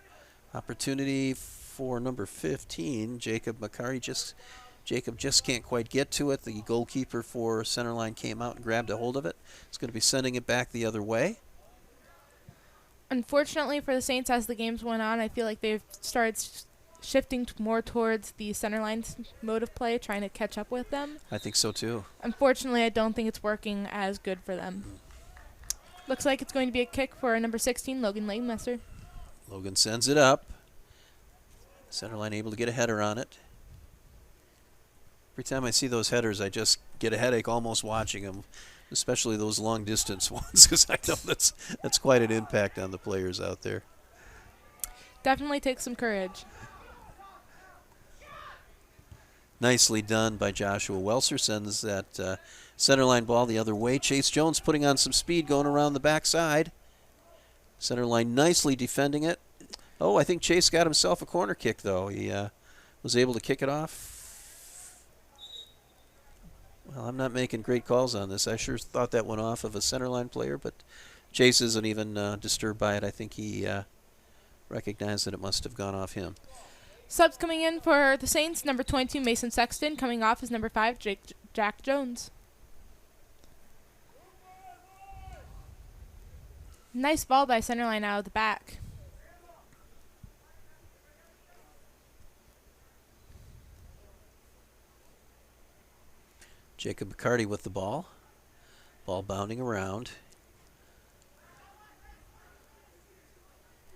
B: Opportunity for number 15, Jacob McCarty. Jacob just can't quite get to it. The goalkeeper for Centerline came out and grabbed a hold of it. He's going to be sending it back the other way.
C: Unfortunately for the Saints, as the games went on, I feel like they've started shifting more towards the Centerline's mode of play, trying to catch up with them.
B: I think so too.
C: Unfortunately, I don't think it's working as good for them. Looks like it's going to be a kick for number 16, Logan Langmesser.
B: Logan sends it up. Centerline able to get a header on it. Every time I see those headers, I just get a headache almost watching them, especially those long distance ones, because I know that's quite an impact on the players out there.
C: Definitely takes some courage.
B: Nicely done by Joshua Welser. Sends that Centerline ball the other way. Chase Jones putting on some speed going around the backside. Centerline nicely defending it. Oh, I think Chase got himself a corner kick, though. He was able to kick it off. Well, I'm not making great calls on this. I sure thought that went off of a Centerline player, but Chase isn't even disturbed by it. I think he recognized that it must have gone off him.
C: Subs coming in for the Saints, number 22, Mason Sexton. Coming off is number 5, Jack Jones. Nice ball by Centerline out of the back.
B: Jacob McCarty with the ball. Ball bounding around.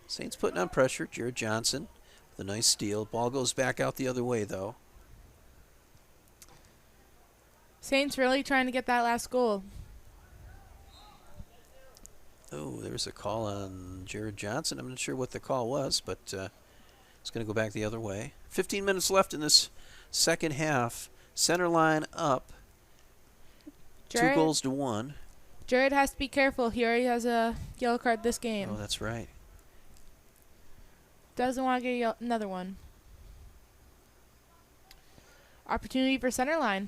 B: Saints putting on pressure. Jared Johnson with a nice steal. Ball goes back out the other way, though.
C: Saints really trying to get that last goal.
B: Oh, there's a call on Jared Johnson. I'm not sure what the call was, but it's going to go back the other way. 15 minutes left in this second half. Centerline up.
C: Jared,
B: 2-1.
C: Jared has to be careful. He already has a yellow card this game.
B: Oh, that's right.
C: Doesn't want to get another one. Opportunity for Centerline.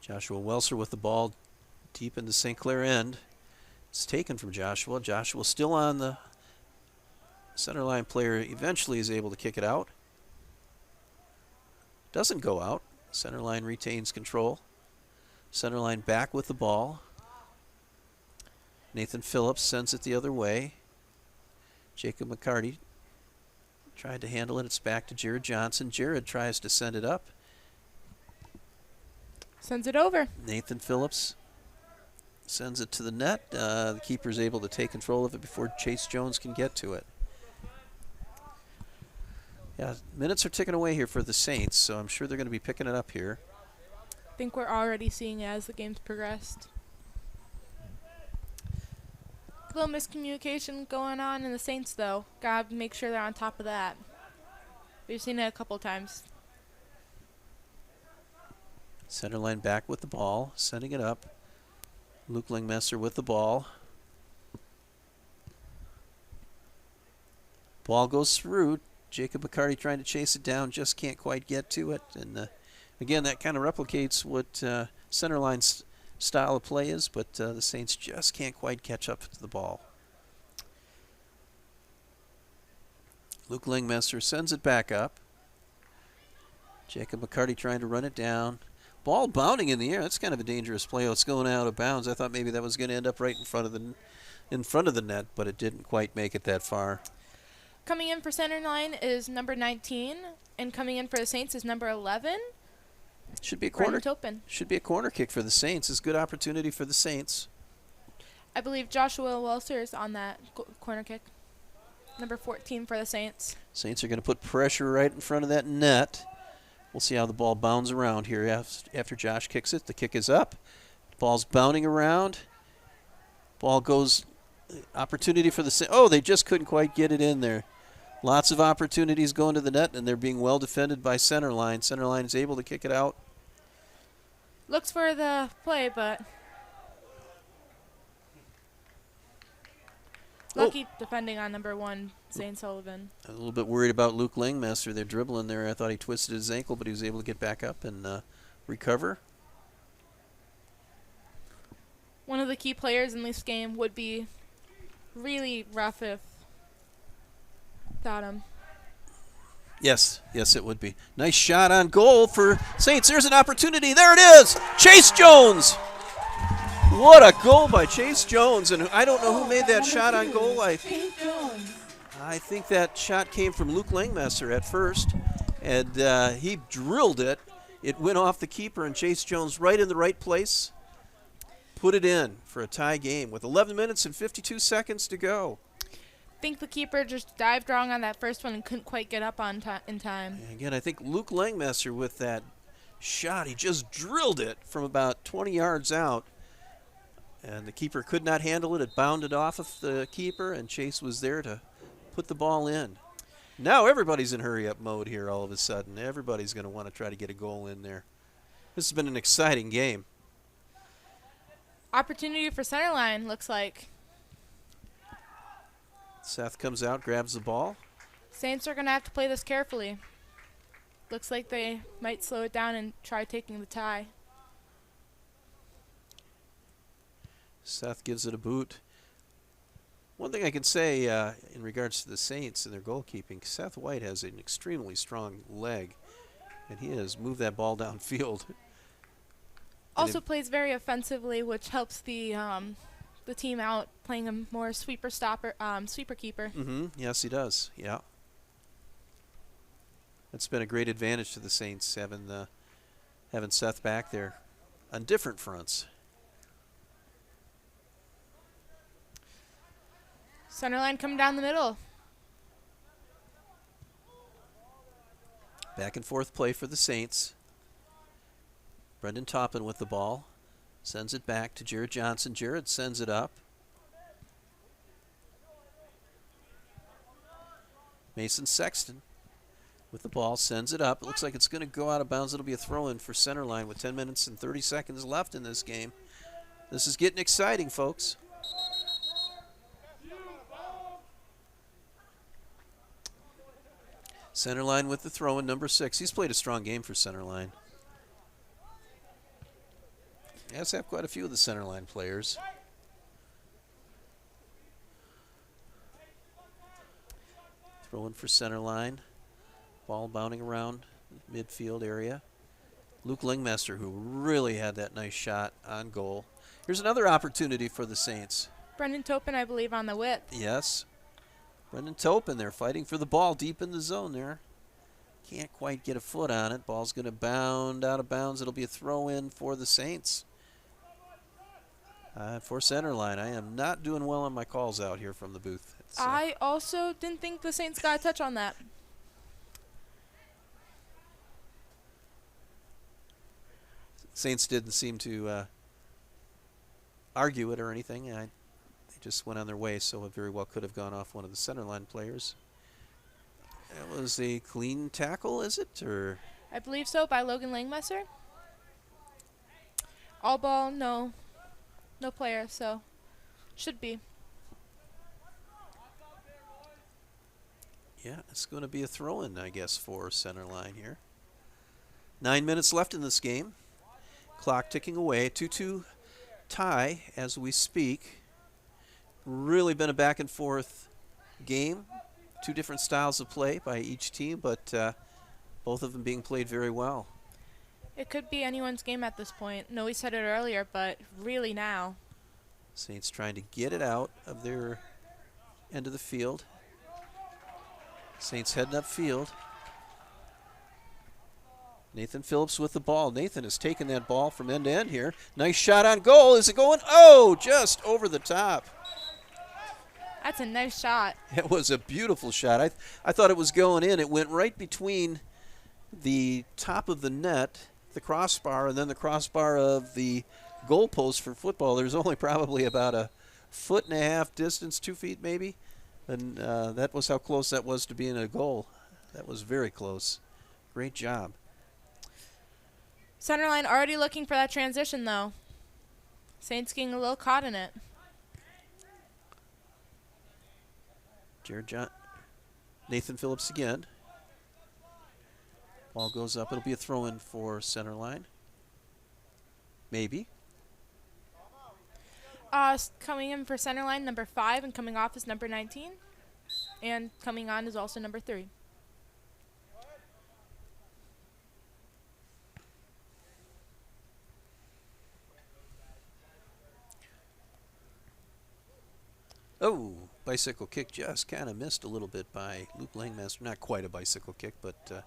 B: Joshua Welser with the ball deep in the St. Clair end. It's taken from Joshua. Joshua still on the Centerline player. Eventually is able to kick it out. Doesn't go out. Centerline retains control. Centerline back with the ball. Nathan Phillips sends it the other way. Jacob McCarty tried to handle it. It's back to Jared Johnson. Jared tries to send it up.
C: Sends it over.
B: Nathan Phillips sends it to the net. The keeper's able to take control of it before Chase Jones can get to it. Yeah, minutes are ticking away here for the Saints, so I'm sure they're going to be picking it up here.
C: I think we're already seeing it as the game's progressed. A little miscommunication going on in the Saints, though. Gotta make sure they're on top of that. We've seen it a couple times.
B: Centerline back with the ball, sending it up. Luke Langmesser with the ball. Ball goes through. Jacob McCarty trying to chase it down, just can't quite get to it. And again, that kind of replicates what Centerline's style of play is, but the Saints just can't quite catch up to the ball. Luke Langmesser sends it back up. Jacob McCarty trying to run it down. Ball bounding in the air. That's kind of a dangerous play. It's going out of bounds. I thought maybe that was going to end up right in front of the net, but it didn't quite make it that far.
C: Coming in for Centerline is number 19, and coming in for the Saints is number 11.
B: Should be a corner.
C: Topin.
B: Should be a corner kick for the Saints. It's a good opportunity for the Saints.
C: I believe Joshua Welser is on that corner kick. Number 14 for the Saints.
B: Saints are going to put pressure right in front of that net. We'll see how the ball bounds around here after Josh kicks it. The kick is up. Ball's bounding around. Ball goes. Opportunity for the Saints. Oh, they just couldn't quite get it in there. Lots of opportunities going to the net, and they're being well defended by Centerline. Centerline is able to kick it out.
C: Looks for the play, but Lucky defending on number 1, Zane Sullivan.
B: A little bit worried about Luke Langmaster. They're dribbling there. I thought he twisted his ankle, but he was able to get back up and recover.
C: One of the key players in this game would be really rough if without him.
B: Yes, it would be. Nice shot on goal for Saints. There's an opportunity. There it is. Chase Jones. What a goal by Chase Jones. And I don't know who made that shot on goal. I think that shot came from Luke Langmaster at first. And he drilled it. It went off the keeper, and Chase Jones right in the right place. Put it in for a tie game with 11 minutes and 52 seconds to go.
C: I think the keeper just dived wrong on that first one and couldn't quite get up on in time.
B: And again, I think Luke Langmaster with that shot, he just drilled it from about 20 yards out. And the keeper could not handle it. It bounded off of the keeper, and Chase was there to put the ball in. Now everybody's in hurry-up mode here all of a sudden. Everybody's going to want to try to get a goal in there. This has been an exciting game.
C: Opportunity for Centerline, looks like.
B: Seth comes out, grabs the ball.
C: Saints are going to have to play this carefully. Looks like they might slow it down and try taking the tie.
B: Seth gives it a boot. One thing I can say in regards to the Saints and their goalkeeping, Seth White has an extremely strong leg, and he has moved that ball downfield.
C: Also plays very offensively, which helps the team out, playing a more sweeper keeper.
B: Yes, he does. Yeah. That's been a great advantage to the Saints, having Seth back there on different fronts.
C: Centerline coming down the middle.
B: Back and forth play for the Saints. Brendan Toppin with the ball. Sends it back to Jared Johnson. Jared sends it up. Mason Sexton with the ball, sends it up. It looks like it's going to go out of bounds. It'll be a throw-in for Centerline with 10 minutes and 30 seconds left in this game. This is getting exciting, folks. Centerline with the throw-in, number 6. He's played a strong game for Centerline. He has have quite a few of the Centerline players. Throw-in for Centerline. Ball bounding around midfield area. Luke Lingmaster, who really had that nice shot on goal. Here's another opportunity for the Saints.
C: Brendan Topin, I believe, on the width.
B: Yes. Brendan Topin there fighting for the ball deep in the zone there. Can't quite get a foot on it. Ball's going to bound out of bounds. It'll be a throw-in for the Saints. For Centerline, I am not doing well on my calls out here from the booth.
C: I also didn't think the Saints got a touch on that.
B: Saints didn't seem to argue it or anything. They just went on their way, so it very well could have gone off one of the Centerline players. That was a clean tackle, is it? Or
C: I believe so, by Logan Langmesser. All ball, no player, so should be.
B: Yeah, it's going to be a throw-in, I guess, for Centerline here. 9 minutes left in this game. Clock ticking away. 2-2 tie as we speak. Really been a back-and-forth game. Two different styles of play by each team, but both of them being played very well.
C: It could be anyone's game at this point. No, we said it earlier, but really now.
B: Saints trying to get it out of their end of the field. Saints heading upfield. Nathan Phillips with the ball. Nathan has taken that ball from end to end here. Nice shot on goal. Is it going? Oh, just over the top.
C: That's a nice shot.
B: It was a beautiful shot. I thought it was going in. It went right between the top of the net, the crossbar, and then the crossbar of the goalpost for football. There's only probably about a 1.5 feet distance, 2 feet maybe. And that was how close that was to being a goal. That was very close. Great job.
C: Centerline already looking for that transition, though. Saints getting a little caught in it.
B: Nathan Phillips again. Ball goes up. It'll be a throw-in for Centerline. Maybe.
C: Coming in for Centerline, number 5, and coming off is number 19. And coming on is also number 3.
B: Oh, bicycle kick just kind of missed a little bit by Luke Langmaster. Not quite a bicycle kick, but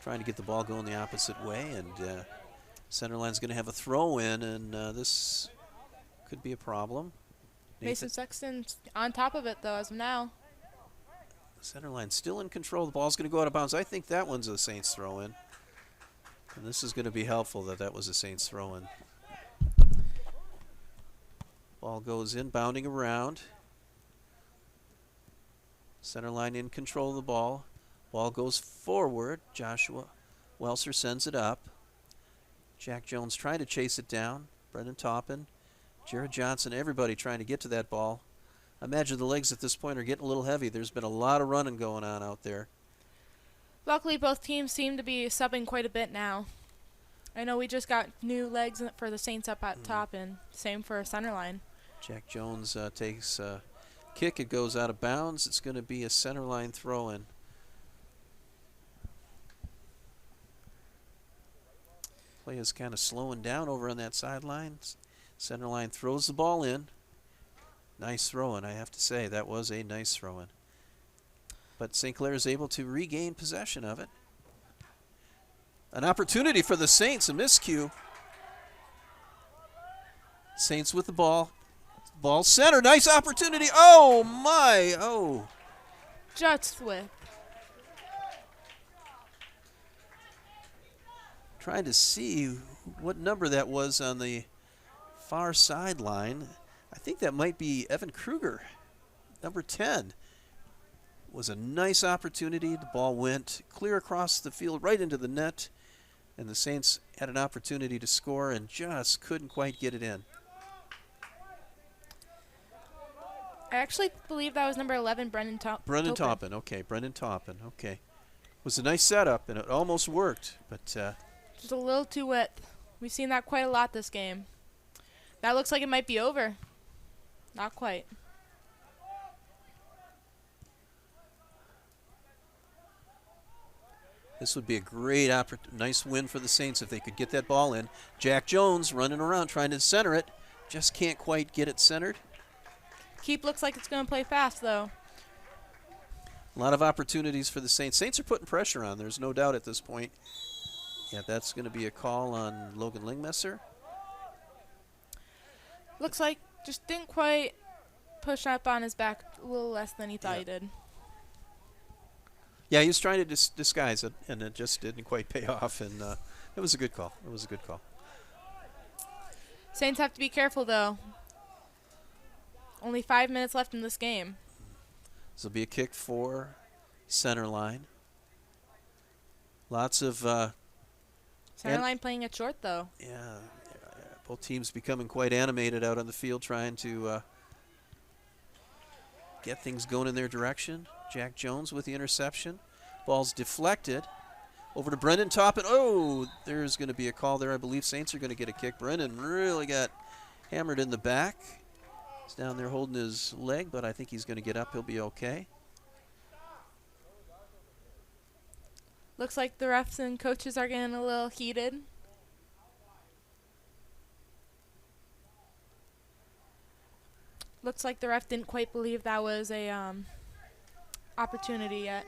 B: trying to get the ball going the opposite way. And Centerline's going to have a throw in, and this could be a problem.
C: Mason Sexton's on top of it, though, as of now.
B: Centerline still in control. The ball's going to go out of bounds. I think that one's a Saints throw in. And this is going to be helpful that was a Saints throw in. Ball goes in, bounding around. Centerline in control of the ball. Ball goes forward. Joshua Welser sends it up. Jack Jones trying to chase it down. Brendan Toppin, Jared Johnson, everybody trying to get to that ball. I imagine the legs at this point are getting a little heavy. There's been a lot of running going on out there.
C: Luckily, both teams seem to be subbing quite a bit now. I know we just got new legs for the Saints up at top, and same for Centerline.
B: Jack Jones takes a kick. It goes out of bounds. It's going to be a Centerline throw-in. Play is kind of slowing down over on that sideline. Centerline throws the ball in. Nice throw-in, I have to say. That was a nice throw-in. But St. Clair is able to regain possession of it. An opportunity for the Saints, a miscue. Saints with the ball. Ball center, nice opportunity. Oh, my, oh.
C: Just with.
B: Trying to see what number that was on the far sideline. I think that might be Evan Kruger, number 10. Was a nice opportunity. The ball went clear across the field, right into the net, and the Saints had an opportunity to score and just couldn't quite get it in.
C: I actually believe that was number 11, Brendan Toppin.
B: Brendan Toppin, okay. Brendan Toppin, okay. It was a nice setup, and it almost worked, but
C: just a little too wet. We've seen that quite a lot this game. That looks like it might be over. Not quite.
B: this would be a great nice win for the Saints if they could get that ball in. Jack Jones running around trying to center it. Just can't quite get it centered.
C: Keep looks like it's going to play fast, though.
B: A lot of opportunities for the Saints. Saints are putting pressure on. There's no doubt at this point. Yeah, that's going to be a call on Logan Lingmesser.
C: Looks like just didn't quite push up on his back a little less than he thought he did.
B: Yeah, he was trying to disguise it, and it just didn't quite pay off. And it was a good call. It was a good call.
C: Saints have to be careful, though. Only 5 minutes left in this game.
B: This will be a kick for Centerline. Lots of
C: Centerline playing it short, though.
B: Yeah, both teams becoming quite animated out on the field, trying to get things going in their direction. Jack Jones with the interception. Ball's deflected. Over to Brendan Toppin. Oh, there's going to be a call there. I believe Saints are going to get a kick. Brendan really got hammered in the back. He's down there holding his leg, but I think he's going to get up. He'll be okay.
C: Looks like the refs and coaches are getting a little heated. Looks like the ref didn't quite believe that was a opportunity yet.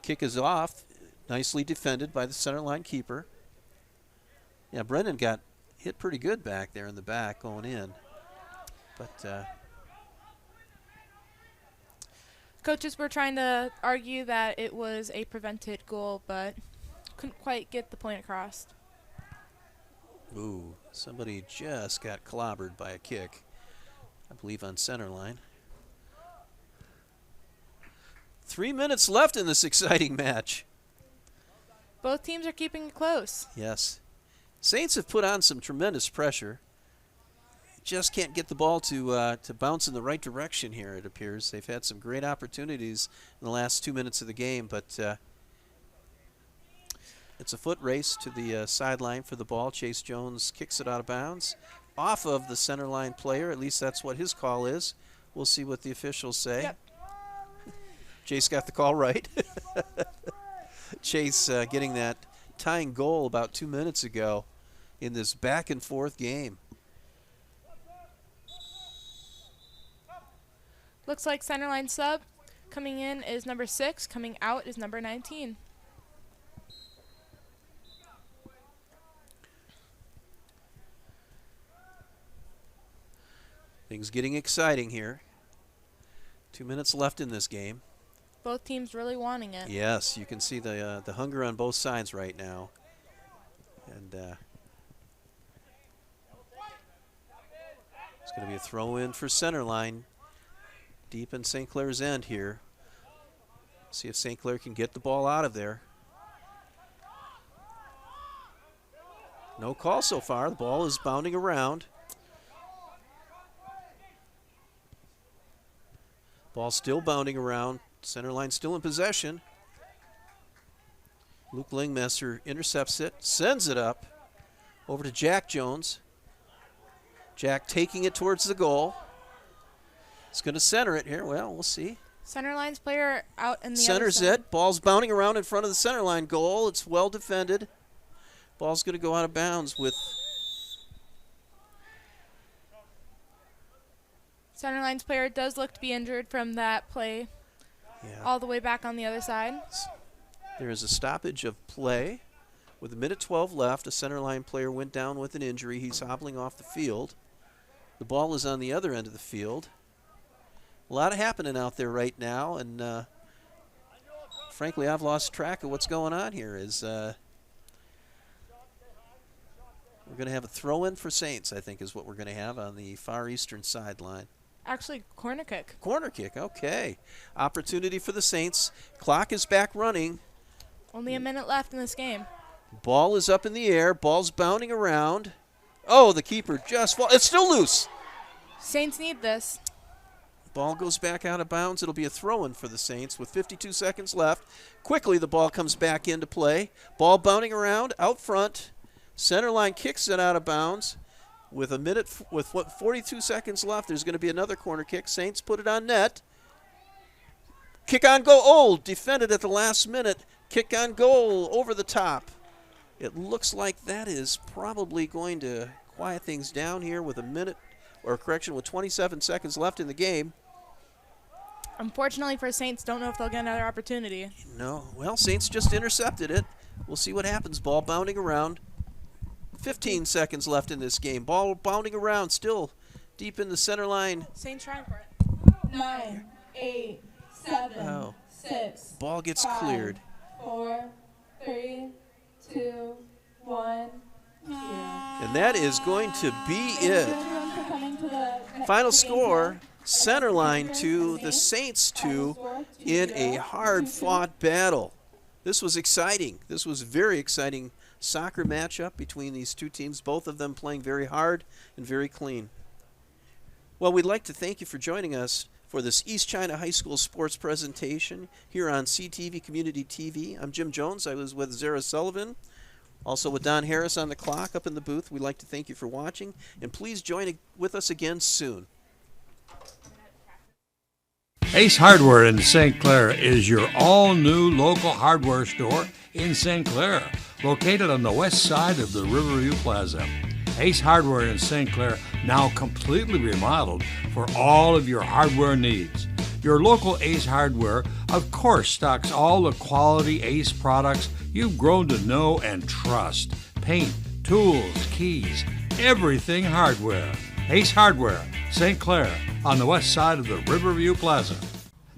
B: Kick is off. Nicely defended by the Centerline keeper. Yeah, Brendan got hit pretty good back there in the back going in. But
C: coaches were trying to argue that it was a prevented goal, but couldn't quite get the point across.
B: Ooh, somebody just got clobbered by a kick, I believe on Centerline. 3 minutes left in this exciting match.
C: Both teams are keeping it close.
B: Yes. Saints have put on some tremendous pressure. just can't get the ball to bounce in the right direction here, it appears. They've had some great opportunities in the last 2 minutes of the game, but it's a foot race to the sideline for the ball. Chase Jones kicks it out of bounds off of the center line player. At least that's what his call is. We'll see what the officials say.
C: Yep.
B: Chase got the call right. Chase getting that tying goal about 2 minutes ago in this back and forth game.
C: Looks like Centerline sub coming in is number 6, coming out is number 19.
B: Things getting exciting here. 2 minutes left in this game.
C: Both teams really wanting it.
B: Yes, you can see the hunger on both sides right now. And it's going to be a throw in for Centerline deep in St. Clair's end here. See if St. Clair can get the ball out of there. No call so far. The ball is bounding around. Ball still bounding around. Centerline still in possession. Luke Lingmesser intercepts it, sends it up over to Jack Jones. Jack taking it towards the goal. He's going to center it here. Well, we'll see.
C: Centerline's player out in the
B: Centers
C: other side.
B: it. Ball's bounding around in front of the centerline goal. It's well defended. Ball's going to go out of bounds with...
C: Centerline's player does look to be injured from that play.
B: Yeah.
C: All the way back on the other side.
B: There is a stoppage of play. With a minute 12 left, a centerline player went down with an injury. He's hobbling off the field. The ball is on the other end of the field. A lot happening out there right now, and frankly, I've lost track of what's going on here. We're going to have a throw-in for Saints, I think, is what we're going to have on the far eastern sideline.
C: Actually, corner kick.
B: Corner kick, okay. Opportunity for the Saints. Clock is back running.
C: Only a minute left in this game.
B: Ball is up in the air. Ball's bounding around. Oh, the keeper just falls. It's still loose.
C: Saints need this.
B: Ball goes back out of bounds. It'll be a throw-in for the Saints with 52 seconds left. Quickly, the ball comes back into play. Ball bounding around out front. Centerline kicks it out of bounds. With 42 seconds left, there's going to be another corner kick. Saints put it on net. Kick on goal. Oh, defended at the last minute. Kick on goal over the top. It looks like that is probably going to quiet things down here with with 27 seconds left in the game.
C: Unfortunately for Saints, don't know if they'll get another opportunity.
B: No. Well, Saints just intercepted it. We'll see what happens. Ball bounding around. 15 seconds left in this game. Ball bounding around, still deep in the center line.
C: Saints trying for it.
H: 9, 8, 7, 6.
B: Ball gets
H: 5,
B: cleared.
H: 4, 3, 2, 1.
B: And that is going to be it. Final score, Centerline 2, the Saints 2, in a hard-fought battle. This was exciting. This was very exciting soccer matchup between these two teams, both of them playing very hard and very clean. Well, we'd like to thank you for joining us for this East China High School sports presentation here on CTV Community TV. I'm Jim Jones. I was with Zara Sullivan, also with Don Harris on the clock up in the booth. We'd like to thank you for watching, and please join with us again soon.
A: Ace Hardware in St. Clair is your all-new local hardware store in St. Clair, located on the west side of the Riverview Plaza. Ace Hardware in St. Clair, now completely remodeled for all of your hardware needs. Your local Ace Hardware, of course, stocks all the quality Ace products you've grown to know and trust. Paint, tools, keys, everything hardware. Ace Hardware, St. Clair, on the west side of the Riverview Plaza.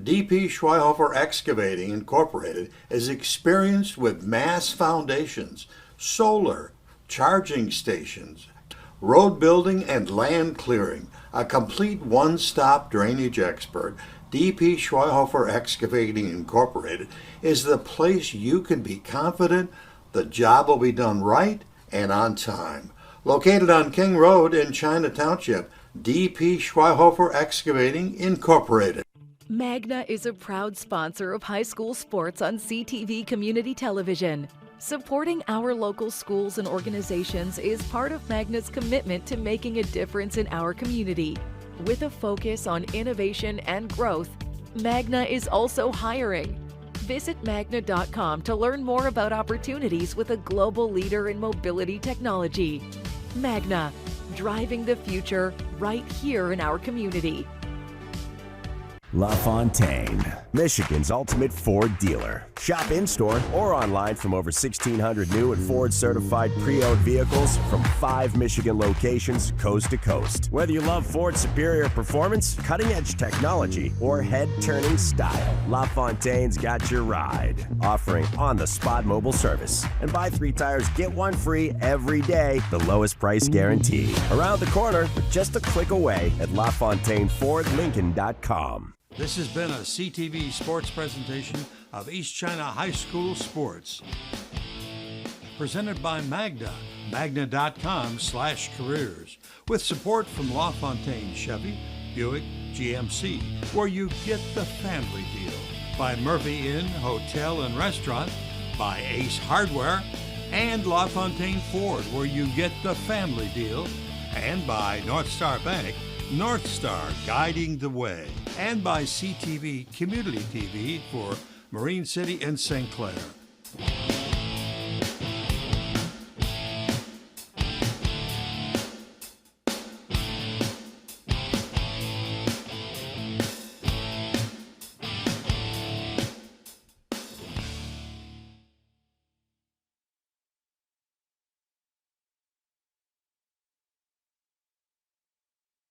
I: D.P. Schweihofer Excavating Incorporated is experienced with mass foundations, solar, charging stations, road building, and land clearing. A complete one-stop drainage expert, D.P. Schweihofer Excavating Incorporated is the place you can be confident the job will be done right and on time. Located on King Road in China Township, D.P. Schweihofer Excavating Incorporated.
E: Magna is a proud sponsor of high school sports on CTV Community Television. Supporting our local schools and organizations is part of Magna's commitment to making a difference in our community. With a focus on innovation and growth, Magna is also hiring. Visit magna.com to learn more about opportunities with a global leader in mobility technology. Magna, driving the future right here in our community.
D: LaFontaine, Michigan's ultimate Ford dealer. Shop in-store or online from over 1,600 new and Ford-certified pre-owned vehicles from 5 Michigan locations coast to coast. Whether you love Ford's superior performance, cutting-edge technology, or head-turning style, LaFontaine's got your ride. Offering on-the-spot mobile service. And buy 3 tires, get 1 free every day. The lowest price guarantee. Around the corner, just a click away at LaFontaineFordLincoln.com.
A: This has been a CTV Sports presentation of East China High School Sports. Presented by Magna, magna.com/careers. With support from LaFontaine Chevy, Buick, GMC, where you get the family deal. By Murphy Inn Hotel and Restaurant, by Ace Hardware, and LaFontaine Ford, where you get the family deal. And by North Star Bank, North Star guiding the way. And by CTV Community TV for Marine City and St. Clair.